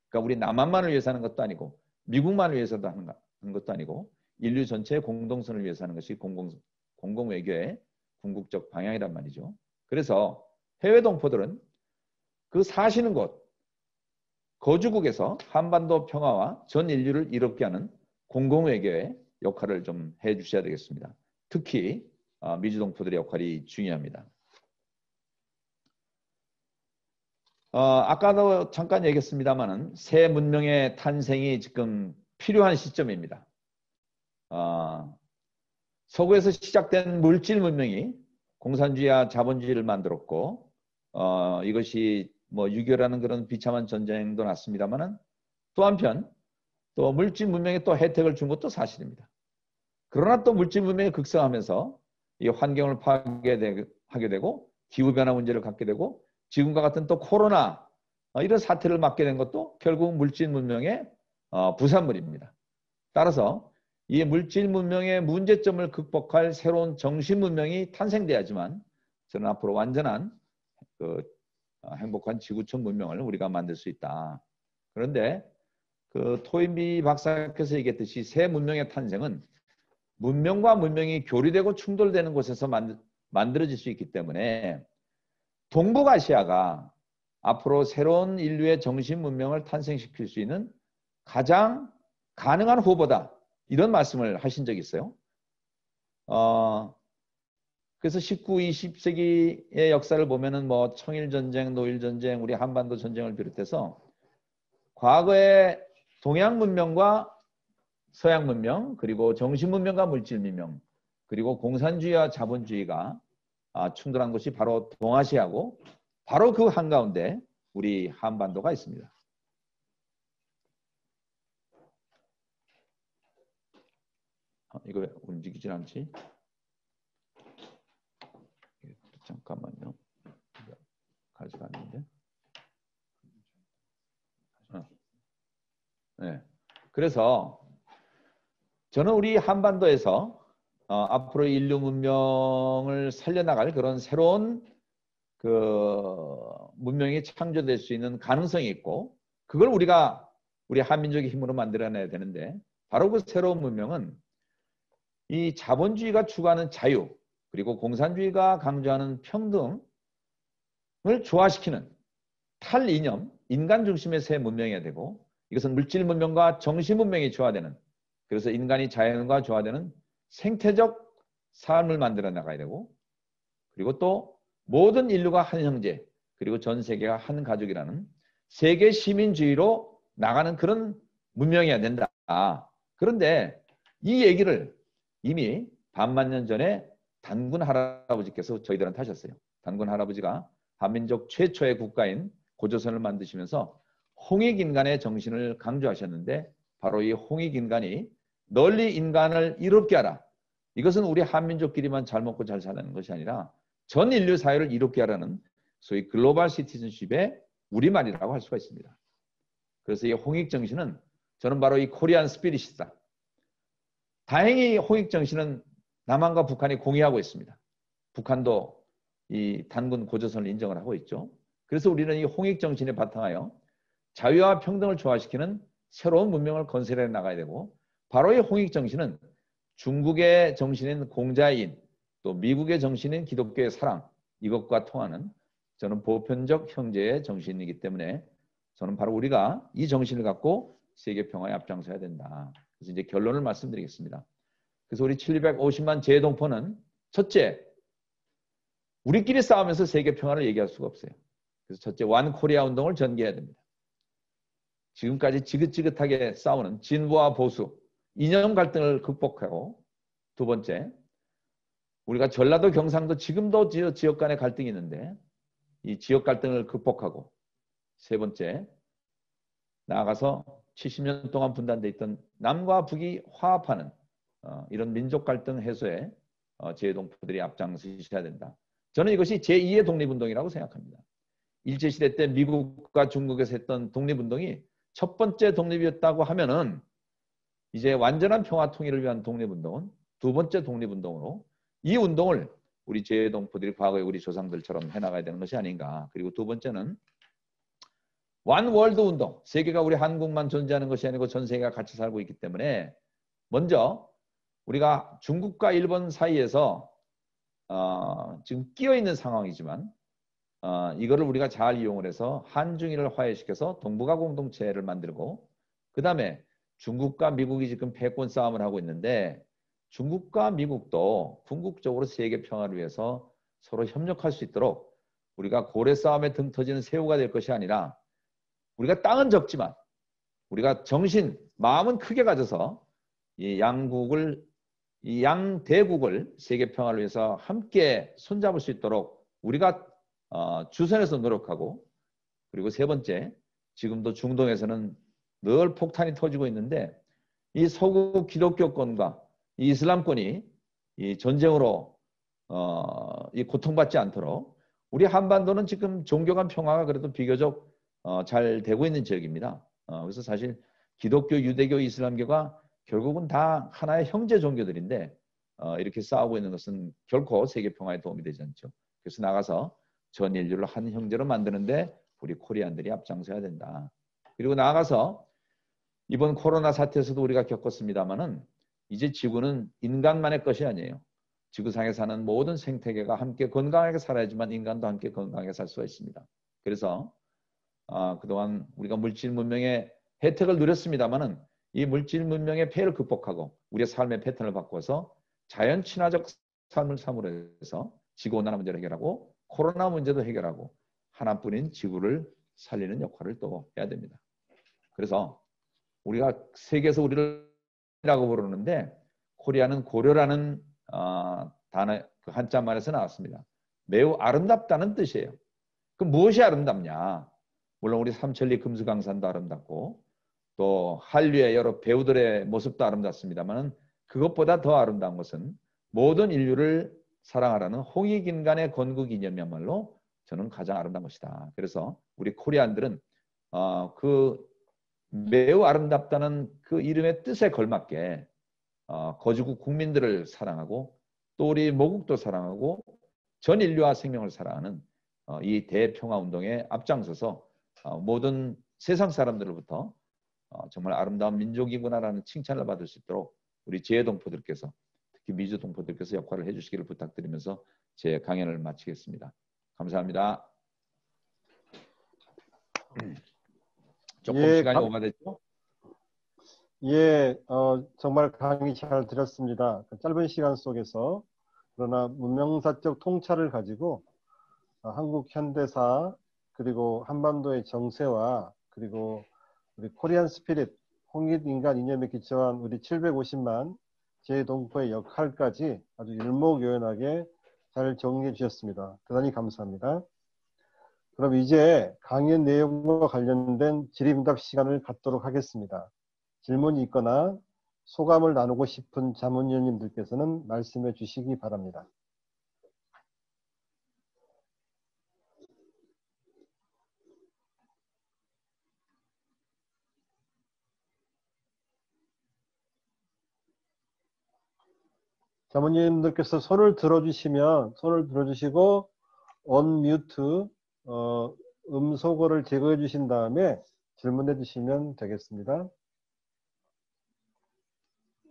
그러니까 우리 남한만을 위해서 하는 것도 아니고 미국만을 위해서도 하는 것도 아니고 인류 전체의 공동선을 위해서 하는 것이 공공외교의 궁극적 방향이란 말이죠. 그래서 해외 동포들은 그 사시는 곳, 거주국에서 한반도 평화와 전 인류를 이롭게 하는 공공외교의 역할을 좀 해주셔야 되겠습니다. 특히 미주 동포들의 역할이 중요합니다. 아까도 잠깐 얘기했습니다만은 새 문명의 탄생이 지금 필요한 시점입니다. 서구에서 시작된 물질 문명이 공산주의와 자본주의를 만들었고 이것이 6.25라는 그런 비참한 전쟁도 났습니다만은 또 한편 또 물질 문명에 또 혜택을 준 것도 사실입니다. 그러나 또 물질 문명이 극성하면서 이 환경을 파괴하게 되고 기후변화 문제를 갖게 되고 지금과 같은 또 코로나 이런 사태를 맞게 된 것도 결국 물질 문명의 부산물입니다. 따라서 이 물질 문명의 문제점을 극복할 새로운 정신 문명이 탄생돼야지만 저는 앞으로 완전한 행복한 지구촌 문명을 우리가 만들 수 있다. 그런데 토인비 박사께서 얘기했듯이 새 문명의 탄생은 문명과 문명이 교류되고 충돌되는 곳에서 만들어질 수 있기 때문에 동북아시아가 앞으로 새로운 인류의 정신 문명을 탄생시킬 수 있는 가장 가능한 후보다. 이런 말씀을 하신 적이 있어요. 그래서 19, 20세기의 역사를 보면은 청일전쟁, 노일전쟁, 우리 한반도 전쟁을 비롯해서 과거의 동양 문명과 서양 문명, 그리고 정신 문명과 물질 문명, 그리고 공산주의와 자본주의가 충돌한 것이 바로 동아시아고 바로 그 한가운데 우리 한반도가 있습니다. 이거 왜 움직이질 않지? 잠깐만요. 가져갔는데. 네. 그래서 저는 우리 한반도에서 앞으로 인류 문명을 살려나갈 그런 새로운 문명이 창조될 수 있는 가능성이 있고 그걸 우리 한민족의 힘으로 만들어내야 되는데 바로 그 새로운 문명은 이 자본주의가 추구하는 자유 그리고 공산주의가 강조하는 평등을 조화시키는 탈이념, 인간 중심의 새 문명이어야 되고 이것은 물질 문명과 정신 문명이 조화되는 그래서 인간이 자연과 조화되는 생태적 삶을 만들어 나가야 되고 그리고 또 모든 인류가 한 형제 그리고 전 세계가 한 가족이라는 세계 시민주의로 나가는 그런 문명이어야 된다. 그런데 이 얘기를 이미 반만 년 전에 단군 할아버지께서 저희들한테 하셨어요. 단군 할아버지가 한민족 최초의 국가인 고조선을 만드시면서 홍익인간의 정신을 강조하셨는데 바로 이 홍익인간이 널리 인간을 이롭게 하라. 이것은 우리 한민족끼리만 잘 먹고 잘 사는 것이 아니라 전 인류 사회를 이롭게 하라는 소위 글로벌 시티즌십의 우리말이라고 할 수가 있습니다. 그래서 이 홍익 정신은 저는 바로 이 코리안 스피릿이다. 다행히 홍익 정신은 남한과 북한이 공유하고 있습니다. 북한도 이 단군 고조선을 인정을 하고 있죠. 그래서 우리는 이 홍익 정신에 바탕하여 자유와 평등을 조화시키는 새로운 문명을 건설해 나가야 되고, 바로 이 홍익 정신은 중국의 정신인 공자인, 또 미국의 정신인 기독교의 사랑, 이것과 통하는 저는 보편적 형제의 정신이기 때문에 저는 바로 우리가 이 정신을 갖고 세계 평화에 앞장서야 된다. 그래서 이제 결론을 말씀드리겠습니다. 그래서 우리 750만 재동포는 첫째, 우리끼리 싸우면서 세계 평화를 얘기할 수가 없어요. 그래서 첫째, 완 코리아 운동을 전개해야 됩니다. 지금까지 지긋지긋하게 싸우는 진보와 보수, 이념 갈등을 극복하고, 두 번째, 우리가 전라도, 경상도 지금도 지역 간의 갈등이 있는데 이 지역 갈등을 극복하고, 세 번째, 나아가서 70년 동안 분단돼 있던 남과 북이 화합하는 이런 민족 갈등 해소에 재동포들이 앞장서셔야 된다. 저는 이것이 제2의 독립운동이라고 생각합니다. 일제시대 때 미국과 중국에서 했던 독립운동이 첫 번째 독립이었다고 하면은 이제 완전한 평화 통일을 위한 독립운동은 두 번째 독립운동으로 이 운동을 우리 재동포들이 과거에 우리 조상들처럼 해나가야 되는 것이 아닌가. 그리고 두 번째는 완 월드 운동. 세계가 우리 한국만 존재하는 것이 아니고 전 세계가 같이 살고 있기 때문에 먼저 우리가 중국과 일본 사이에서 지금 끼어 있는 상황이지만 이거를 우리가 잘 이용을 해서 한중일을 화해시켜서 동북아 공동체를 만들고, 그 다음에 중국과 미국이 지금 패권 싸움을 하고 있는데 중국과 미국도 궁극적으로 세계 평화를 위해서 서로 협력할 수 있도록 우리가 고래 싸움에 등 터지는 새우가 될 것이 아니라, 우리가 땅은 적지만 우리가 정신, 마음은 크게 가져서 이 양국을, 이 양대국을 세계 평화를 위해서 함께 손잡을 수 있도록 우리가 주선해서 노력하고, 그리고 세 번째, 지금도 중동에서는 늘 폭탄이 터지고 있는데 이 서구 기독교권과 이 이슬람권이 이 전쟁으로 이 고통받지 않도록, 우리 한반도는 지금 종교 간 평화가 그래도 비교적 잘 되고 있는 지역입니다. 그래서 사실 기독교, 유대교, 이슬람교가 결국은 다 하나의 형제 종교들인데 이렇게 싸우고 있는 것은 결코 세계 평화에 도움이 되지 않죠. 그래서 나가서 전 인류를 한 형제로 만드는데 우리 코리안들이 앞장서야 된다. 그리고 나아가서 이번 코로나 사태에서도 우리가 겪었습니다마는 이제 지구는 인간만의 것이 아니에요. 지구상에 사는 모든 생태계가 함께 건강하게 살아야지만 인간도 함께 건강하게 살 수가 있습니다. 그래서 그동안 우리가 물질 문명의 혜택을 누렸습니다마는 이 물질 문명의 폐해를 극복하고 우리의 삶의 패턴을 바꿔서 자연 친화적 삶을 삶으로 해서 지구온난화 문제를 해결하고 코로나 문제도 해결하고 하나뿐인 지구를 살리는 역할을 또 해야 됩니다. 그래서 우리가 세계에서 우리를 라고 부르는데 코리아는 고려라는 단어, 그 한자말에서 나왔습니다. 매우 아름답다는 뜻이에요. 그럼 무엇이 아름답냐? 물론 우리 삼천리 금수강산도 아름답고 또 한류의 여러 배우들의 모습도 아름답습니다만 그것보다 더 아름다운 것은 모든 인류를 사랑하라는 홍익인간의 건국이념이야말로 저는 가장 아름다운 것이다. 그래서 우리 코리안들은 그 매우 아름답다는 그 이름의 뜻에 걸맞게 거주국 국민들을 사랑하고 또 우리 모국도 사랑하고 전 인류와 생명을 사랑하는 이 대평화운동에 앞장서서 모든 세상 사람들로부터 정말 아름다운 민족이구나라는 칭찬을 받을 수 있도록 우리 재동포들께서, 특히 미주 동포들께서 역할을 해주시기를 부탁드리면서 제 강연을 마치겠습니다. 감사합니다. 조금 시간이 오바됐죠? 예, 정말 강의 잘 들었습니다. 짧은 시간 속에서 그러나 문명사적 통찰을 가지고 한국 현대사 그리고 한반도의 정세와 그리고 우리 코리안 스피릿, 홍익인간 이념에 기초한 우리 750만 재동포의 역할까지 아주 일목요연하게 잘 정리해 주셨습니다. 대단히 감사합니다. 그럼 이제 강연 내용과 관련된 질의응답 시간을 갖도록 하겠습니다. 질문이 있거나 소감을 나누고 싶은 자문위원님들께서는 말씀해 주시기 바랍니다. 자문위원님들께서 손을 들어주시고 언뮤트 음소거를 제거해 주신 다음에 질문해 주시면 되겠습니다.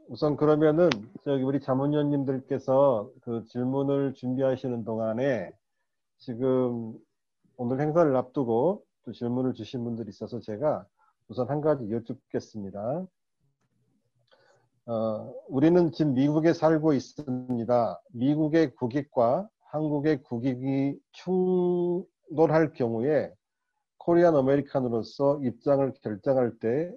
우선 그러면은 저기 우리 자문위원님들께서 그 질문을 준비하시는 동안에 지금 오늘 행사를 앞두고 또 질문을 주신 분들이 있어서 제가 우선 한 가지 여쭙겠습니다. 우리는 지금 미국에 살고 있습니다. 미국의 국익과 한국의 국익이 충돌할 경우에 코리안 아메리칸으로서 입장을 결정할 때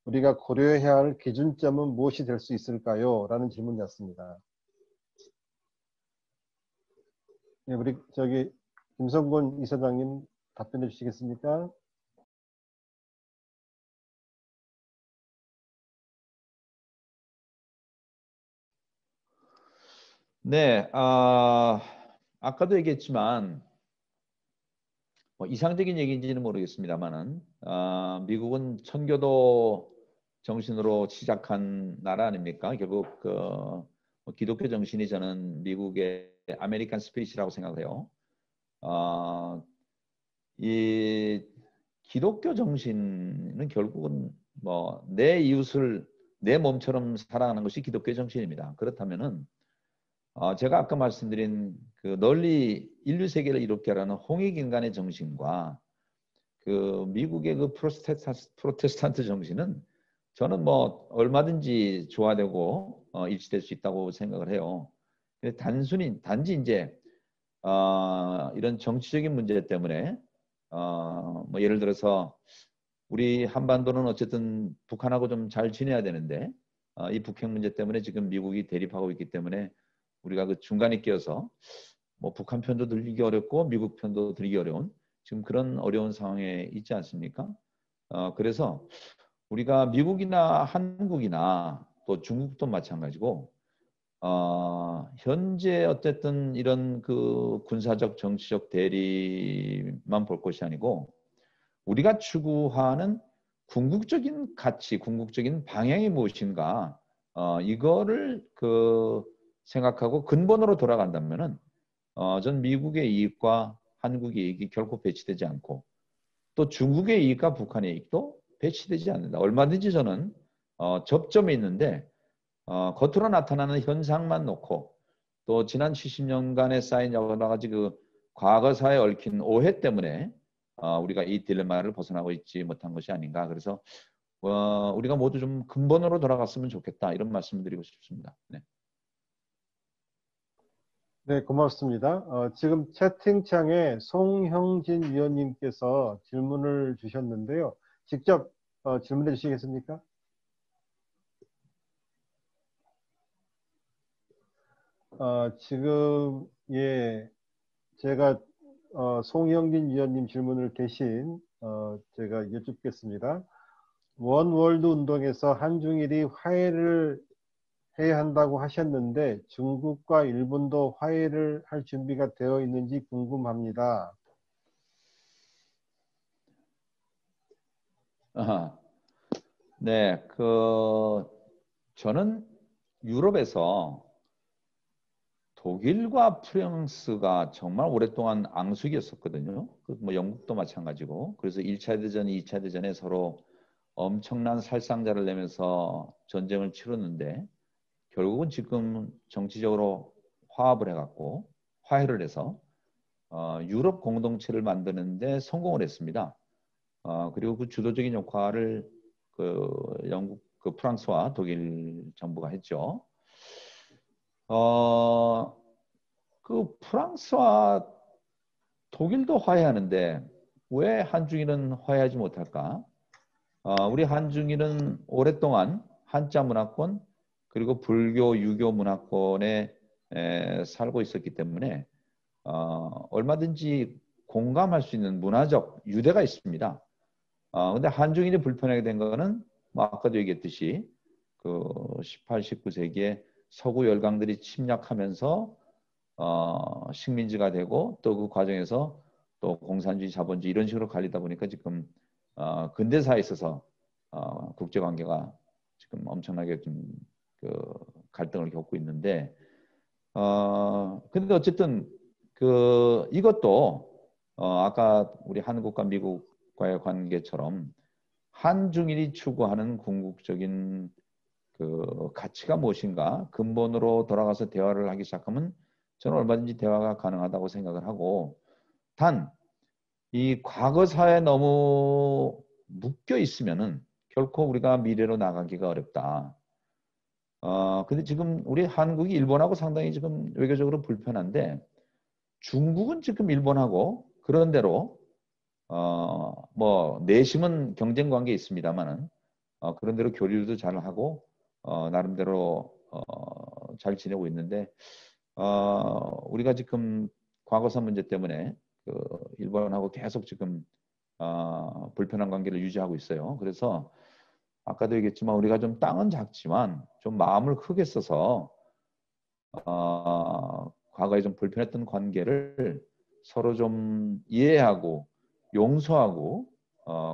우리가 고려해야 할 기준점은 무엇이 될 수 있을까요? 라는 질문이었습니다. 네, 우리 저기 김성곤 이사장님 답변해 주시겠습니까? 네, 아까도 얘기했지만 뭐 이상적인 얘기인지는 모르겠습니다만은 미국은 천교도 정신으로 시작한 나라 아닙니까? 결국 뭐 기독교 정신이 저는 미국의 아메리칸 스피릿이라고 생각해요. 이 기독교 정신은 결국은 뭐 내 이웃을 내 몸처럼 사랑하는 것이 기독교 정신입니다. 그렇다면은 제가 아까 말씀드린 그 널리 인류 세계를 이롭게 하라는 홍익인간의 정신과 그 미국의 그 프로테스탄트 정신은 저는 뭐 얼마든지 조화되고 일치될 수 있다고 생각을 해요. 단지 이제 이런 정치적인 문제 때문에 뭐 예를 들어서 우리 한반도는 어쨌든 북한하고 좀 잘 지내야 되는데 이 북핵 문제 때문에 지금 미국이 대립하고 있기 때문에 우리가 그 중간에 끼어서 뭐 북한 편도 들기 어렵고 미국 편도 들기 어려운 지금 그런 어려운 상황에 있지 않습니까? 그래서 우리가 미국이나 한국이나 또 중국도 마찬가지고 현재 어쨌든 이런 그 군사적 정치적 대립만 볼 것이 아니고 우리가 추구하는 궁극적인 가치, 궁극적인 방향이 무엇인가 이거를 그 생각하고 근본으로 돌아간다면은 전 미국의 이익과 한국의 이익이 결코 배치되지 않고 또 중국의 이익과 북한의 이익도 배치되지 않는다. 얼마든지 저는 접점이 있는데 겉으로 나타나는 현상만 놓고 또 지난 70년간에 쌓인 여러 가지 그 과거사에 얽힌 오해 때문에 우리가 이 딜레마를 벗어나고 있지 못한 것이 아닌가. 그래서 우리가 모두 좀 근본으로 돌아갔으면 좋겠다. 이런 말씀을 드리고 싶습니다. 네. 네, 고맙습니다. 지금 채팅창에 송형진 위원님께서 질문을 주셨는데요. 직접 질문해 주시겠습니까? 지금 제가 송형진 위원님 질문을 대신 제가 여쭙겠습니다. 원월드 운동에서 한중일이 화해를 해야 한다고 하셨는데 중국과 일본도 화해를 할 준비가 되어 있는지 궁금합니다. 네, 저는 유럽에서 독일과 프랑스가 정말 오랫동안 앙숙이었었거든요. 뭐 영국도 마찬가지고. 그래서 1차 대전, 2차 대전에 서로 엄청난 살상자를 내면서 전쟁을 치렀는데 결국은 지금 정치적으로 화합을 해갖고 화해를 해서 유럽 공동체를 만드는데 성공을 했습니다. 그리고 그 주도적인 역할을 영국, 프랑스와 독일 정부가 했죠. 그 프랑스와 독일도 화해하는데 왜 한중일은 화해하지 못할까? 우리 한중일은 오랫동안 한자 문화권 그리고 불교, 유교 문화권에 살고 있었기 때문에 얼마든지 공감할 수 있는 문화적 유대가 있습니다. 근데 한중일이 불편하게 된 거는 뭐 아까도 얘기했듯이 그 18, 19세기에 서구 열강들이 침략하면서 식민지가 되고 또 그 과정에서 또 공산주의, 자본주의 이런 식으로 갈리다 보니까 지금 근대사에 있어서 국제관계가 지금 엄청나게 좀 갈등을 겪고 있는데 근데 어쨌든 이것도 아까 우리 한국과 미국과의 관계처럼 한중일이 추구하는 궁극적인 그 가치가 무엇인가 근본으로 돌아가서 대화를 하기 시작하면 저는 얼마든지 대화가 가능하다고 생각을 하고, 단 이 과거사에 너무 묶여 있으면은 결코 우리가 미래로 나가기가 어렵다. 근데 지금 우리 한국이 일본하고 상당히 지금 외교적으로 불편한데, 중국은 지금 일본하고 그런 대로 뭐 내심은 경쟁 관계에 있습니다만은 그런 대로 교류도 잘 하고 나름대로 잘 지내고 있는데, 우리가 지금 과거사 문제 때문에 그 일본하고 계속 지금 불편한 관계를 유지하고 있어요. 그래서 아까도 얘기했지만 우리가 좀 땅은 작지만 좀 마음을 크게 써서 과거에 좀 불편했던 관계를 서로 좀 이해하고 용서하고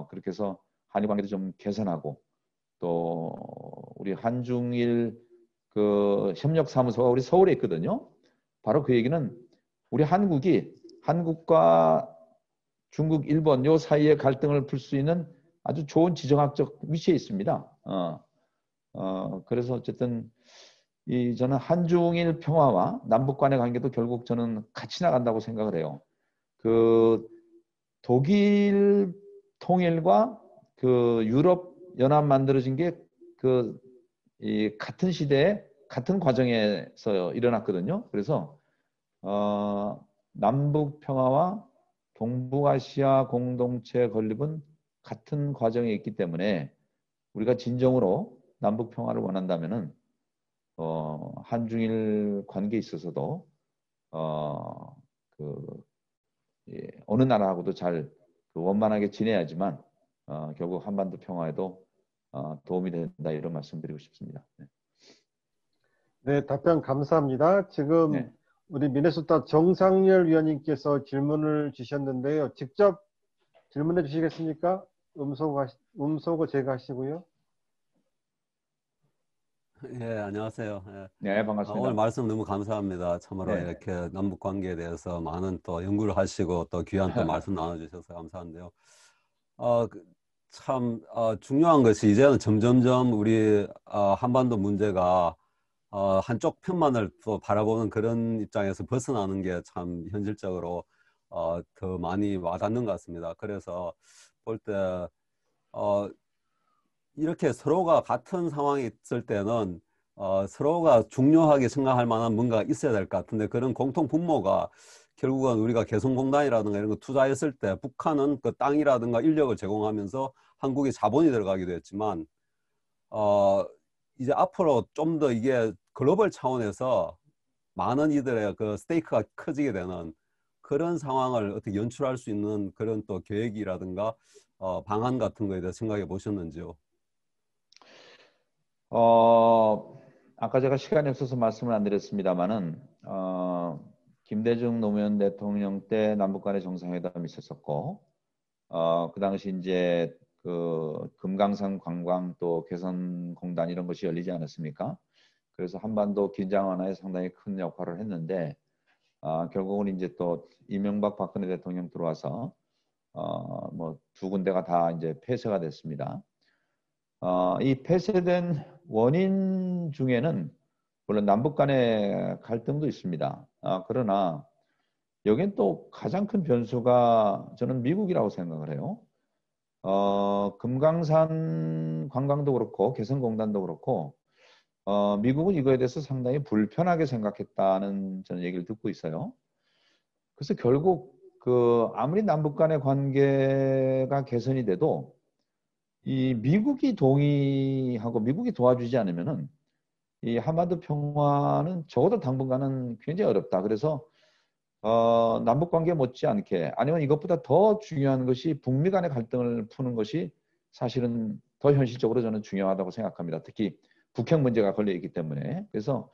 그렇게 해서 한일 관계도 좀 개선하고, 또 우리 한중일 그 협력사무소가 우리 서울에 있거든요. 바로 그 얘기는 우리 한국과 중국, 일본 요 사이의 갈등을 풀 수 있는 아주 좋은 지정학적 위치에 있습니다. 그래서 어쨌든 저는 한중일 평화와 남북 간의 관계도 결국 저는 같이 나간다고 생각을 해요. 그 독일 통일과 그 유럽 연합 만들어진 게 이 같은 시대에 같은 과정에서 일어났거든요. 그래서 남북 평화와 동북아시아 공동체 건립은 같은 과정에 있기 때문에 우리가 진정으로 남북 평화를 원한다면은 한중일 관계에 있어서도 어느 나라하고도 잘 원만하게 지내야지만 결국 한반도 평화에도 도움이 된다, 이런 말씀드리고 싶습니다. 네. 네, 답변 감사합니다. 지금 네. 우리 미네소타 정상열 위원님께서 질문을 주셨는데요. 직접 질문해 주시겠습니까? 음소거 제거하시고요. 예, 안녕하세요. 예. 네, 반갑습니다. 오늘 말씀 너무 감사합니다. 참으로 네. 이렇게 남북 관계에 대해서 많은 또 연구를 하시고 또 귀한 또 말씀 나눠주셔서 감사한데요. 참 중요한 것이 이제는 점점점 우리 한반도 문제가 한쪽 편만을 또 바라보는 그런 입장에서 벗어나는 게 참 현실적으로 더 많이 와닿는 것 같습니다. 그래서 볼 때 이렇게 서로가 같은 상황이 있을 때는 서로가 중요하게 생각할 만한 뭔가가 있어야 될 것 같은데, 그런 공통 분모가 결국은 우리가 개성공단이라든가 이런 거 투자했을 때 북한은 그 땅이라든가 인력을 제공하면서 한국이 자본이 들어가기도 했지만 이제 앞으로 좀 더 이게 글로벌 차원에서 많은 이들의 그 스테이크가 커지게 되는 그런 상황을 어떻게 연출할 수 있는 그런 또 계획이라든가 방안 같은 거에 대해서 생각해 보셨는지요? 아까 제가 시간이 없어서 말씀을 안 드렸습니다만은 김대중 노무현 대통령 때 남북 간의 정상회담이 있었었고, 그 당시 이제 그 금강산 관광 또 개선공단 이런 것이 열리지 않았습니까? 그래서 한반도 긴장 완화에 상당히 큰 역할을 했는데, 결국은 이제 또 이명박 박근혜 대통령 들어와서 뭐 두 군데가 다 이제 폐쇄가 됐습니다. 이 폐쇄된 원인 중에는 물론 남북 간의 갈등도 있습니다. 그러나 여긴 또 가장 큰 변수가 저는 미국이라고 생각을 해요. 금강산 관광도 그렇고 개성공단도 그렇고 미국은 이거에 대해서 상당히 불편하게 생각했다는 저는 얘기를 듣고 있어요. 그래서 결국 아무리 남북 간의 관계가 개선이 돼도 이 미국이 동의하고 미국이 도와주지 않으면은 이 한반도 평화는 적어도 당분간은 굉장히 어렵다. 그래서 남북 관계 못지않게, 아니면 이것보다 더 중요한 것이 북미 간의 갈등을 푸는 것이 사실은 더 현실적으로 저는 중요하다고 생각합니다. 특히 북핵 문제가 걸려 있기 때문에. 그래서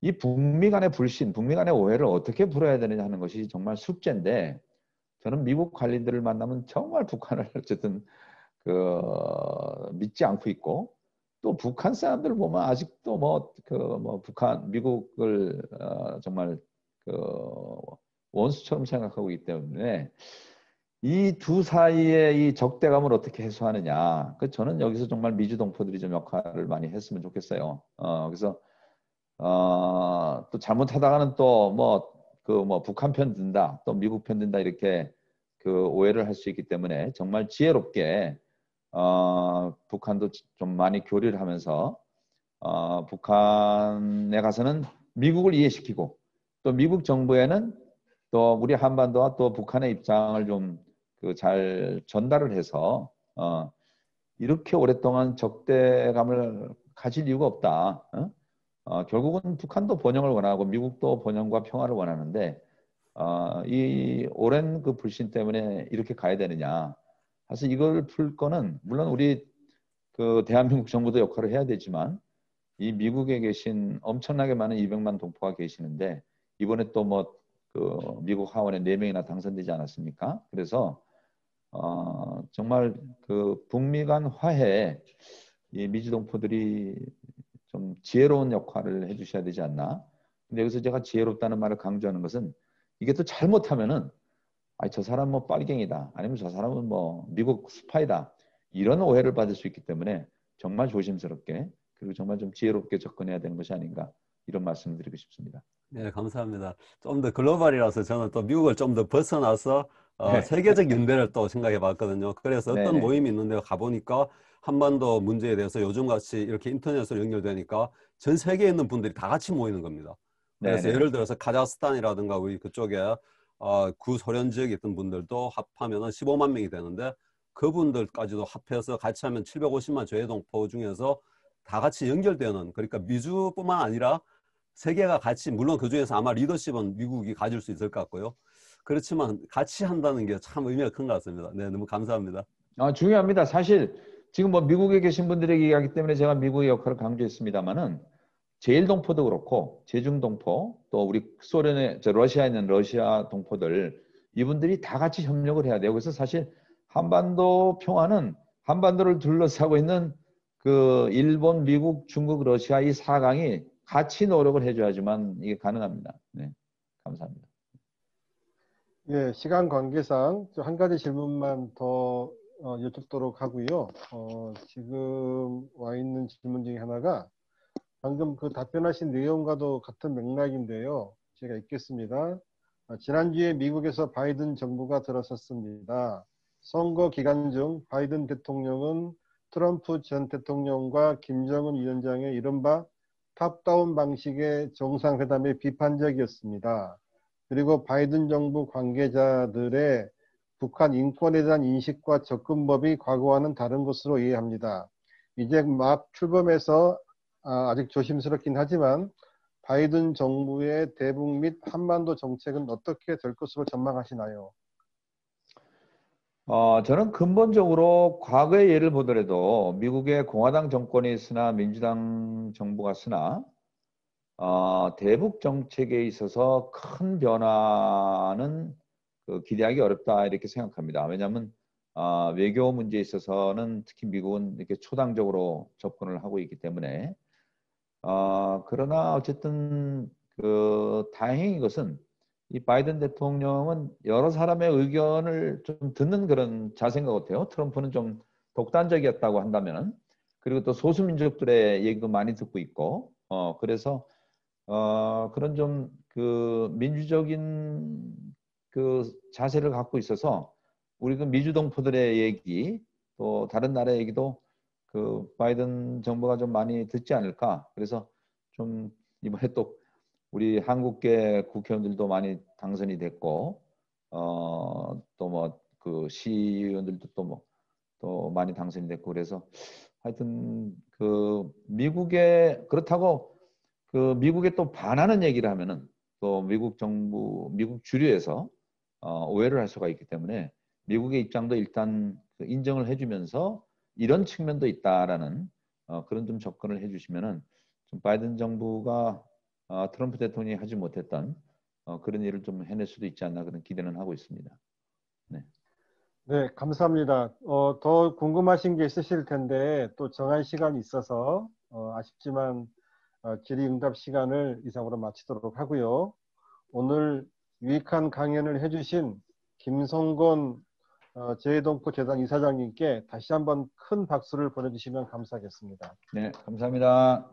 이 북미 간의 불신, 북미 간의 오해를 어떻게 풀어야 되느냐 하는 것이 정말 숙제인데, 저는 미국 관리들을 만나면 정말 북한을 어쨌든 믿지 않고 있고, 또 북한 사람들 보면 아직도 북한, 미국을 정말 원수처럼 생각하고 있기 때문에 이 두 사이의 이 적대감을 어떻게 해소하느냐. 그 저는 여기서 정말 미주 동포들이 좀 역할을 많이 했으면 좋겠어요. 그래서 또 잘못하다가는 또 뭐 북한 편 든다, 또 미국 편 든다 이렇게 그 오해를 할 수 있기 때문에 정말 지혜롭게 북한도 좀 많이 교류를 하면서 북한에 가서는 미국을 이해시키고 또 미국 정부에는 또 우리 한반도와 또 북한의 입장을 좀 그 잘 전달을 해서 이렇게 오랫동안 적대감을 가질 이유가 없다. 결국은 북한도 번영을 원하고 미국도 번영과 평화를 원하는데 이 오랜 그 불신 때문에 이렇게 가야 되느냐. 그래서 이걸 풀 거는 물론 우리 그 대한민국 정부도 역할을 해야 되지만 이 미국에 계신 엄청나게 많은 200만 동포가 계시는데 이번에 또 뭐 그 미국 하원에 4명이나 당선되지 않았습니까? 그래서 정말 그 북미 간 화해에 이 미주 동포들이 좀 지혜로운 역할을 해주셔야 되지 않나. 근데 여기서 제가 지혜롭다는 말을 강조하는 것은 이게 또 잘못하면은 저 사람 뭐 빨갱이다. 아니면 저 사람은 뭐 미국 스파이다. 이런 오해를 받을 수 있기 때문에 정말 조심스럽게 그리고 정말 좀 지혜롭게 접근해야 되는 것이 아닌가 이런 말씀을 드리고 싶습니다. 네, 감사합니다. 좀 더 글로벌이라서 저는 또 미국을 좀 더 벗어나서 네. 세계적 연대를 또 생각해 봤거든요. 그래서 어떤 네네. 모임이 있는데 가보니까 한반도 문제에 대해서 요즘같이 이렇게 인터넷으로 연결되니까 전 세계에 있는 분들이 다 같이 모이는 겁니다. 그래서 네네. 예를 들어서 카자흐스탄이라든가 우리 그쪽에 구소련 지역에 있던 분들도 합하면 15만 명이 되는데 그분들까지도 합해서 같이 하면 750만 저해동포 중에서 다 같이 연결되는, 그러니까 미주뿐만 아니라 세계가 같이, 물론 그중에서 아마 리더십은 미국이 가질 수 있을 것 같고요. 그렇지만 같이 한다는 게 참 의미가 큰 것 같습니다. 네, 너무 감사합니다. 중요합니다. 사실 지금 뭐 미국에 계신 분들에게 얘기하기 때문에 제가 미국의 역할을 강조했습니다만은 제1동포도 그렇고 제중동포 또 우리 러시아에 있는 러시아 동포들 이분들이 다 같이 협력을 해야 돼요. 그래서 사실 한반도 평화는 한반도를 둘러싸고 있는 그 일본, 미국, 중국, 러시아 이 4강이 같이 노력을 해줘야지만 이게 가능합니다. 네, 감사합니다. 예, 시간 관계상 한 가지 질문만 더 여쭙도록 하고요. 지금 와 있는 질문 중에 하나가 방금 그 답변하신 내용과도 같은 맥락인데요. 제가 읽겠습니다. 지난주에 미국에서 바이든 정부가 들어섰습니다. 선거 기간 중 바이든 대통령은 트럼프 전 대통령과 김정은 위원장의 이른바 탑다운 방식의 정상회담에 비판적이었습니다. 그리고 바이든 정부 관계자들의 북한 인권에 대한 인식과 접근법이 과거와는 다른 것으로 이해합니다. 이제 막 출범해서 아직 조심스럽긴 하지만 바이든 정부의 대북 및 한반도 정책은 어떻게 될 것으로 전망하시나요? 저는 근본적으로 과거의 예를 보더라도 미국의 공화당 정권이 있으나 민주당 정부가 쓰나 대북 정책에 있어서 큰 변화는 기대하기 어렵다 이렇게 생각합니다. 왜냐하면 외교 문제에 있어서는 특히 미국은 이렇게 초당적으로 접근을 하고 있기 때문에 그러나 어쨌든 다행인 것은 이 바이든 대통령은 여러 사람의 의견을 좀 듣는 그런 자세인 것 같아요. 트럼프는 좀 독단적이었다고 한다면 그리고 또 소수민족들의 얘기도 많이 듣고 있고 그래서 그런 좀 민주적인 자세를 갖고 있어서 우리 미주동포들의 얘기 또 다른 나라의 얘기도 바이든 정부가 좀 많이 듣지 않을까. 그래서 좀 이번에 또 우리 한국계 국회의원들도 많이 당선이 됐고 또 뭐 시의원들도 또 많이 당선이 됐고 그래서 하여튼 그렇다고 미국에 또 반하는 얘기를 하면은 또 미국 정부 미국 주류에서 오해를 할 수가 있기 때문에 미국의 입장도 일단 인정을 해주면서 이런 측면도 있다라는 그런 좀 접근을 해주시면은 좀 바이든 정부가 트럼프 대통령이 하지 못했던 그런 일을 좀 해낼 수도 있지 않나 그런 기대는 하고 있습니다. 네. 네, 감사합니다. 더 궁금하신 게 있으실 텐데 또 정한 시간이 있어서 아쉽지만 질의응답 시간을 이상으로 마치도록 하고요. 오늘 유익한 강연을 해주신 김성곤 재외동포 재단 이사장님께 다시 한번 큰 박수를 보내주시면 감사하겠습니다. 네, 감사합니다.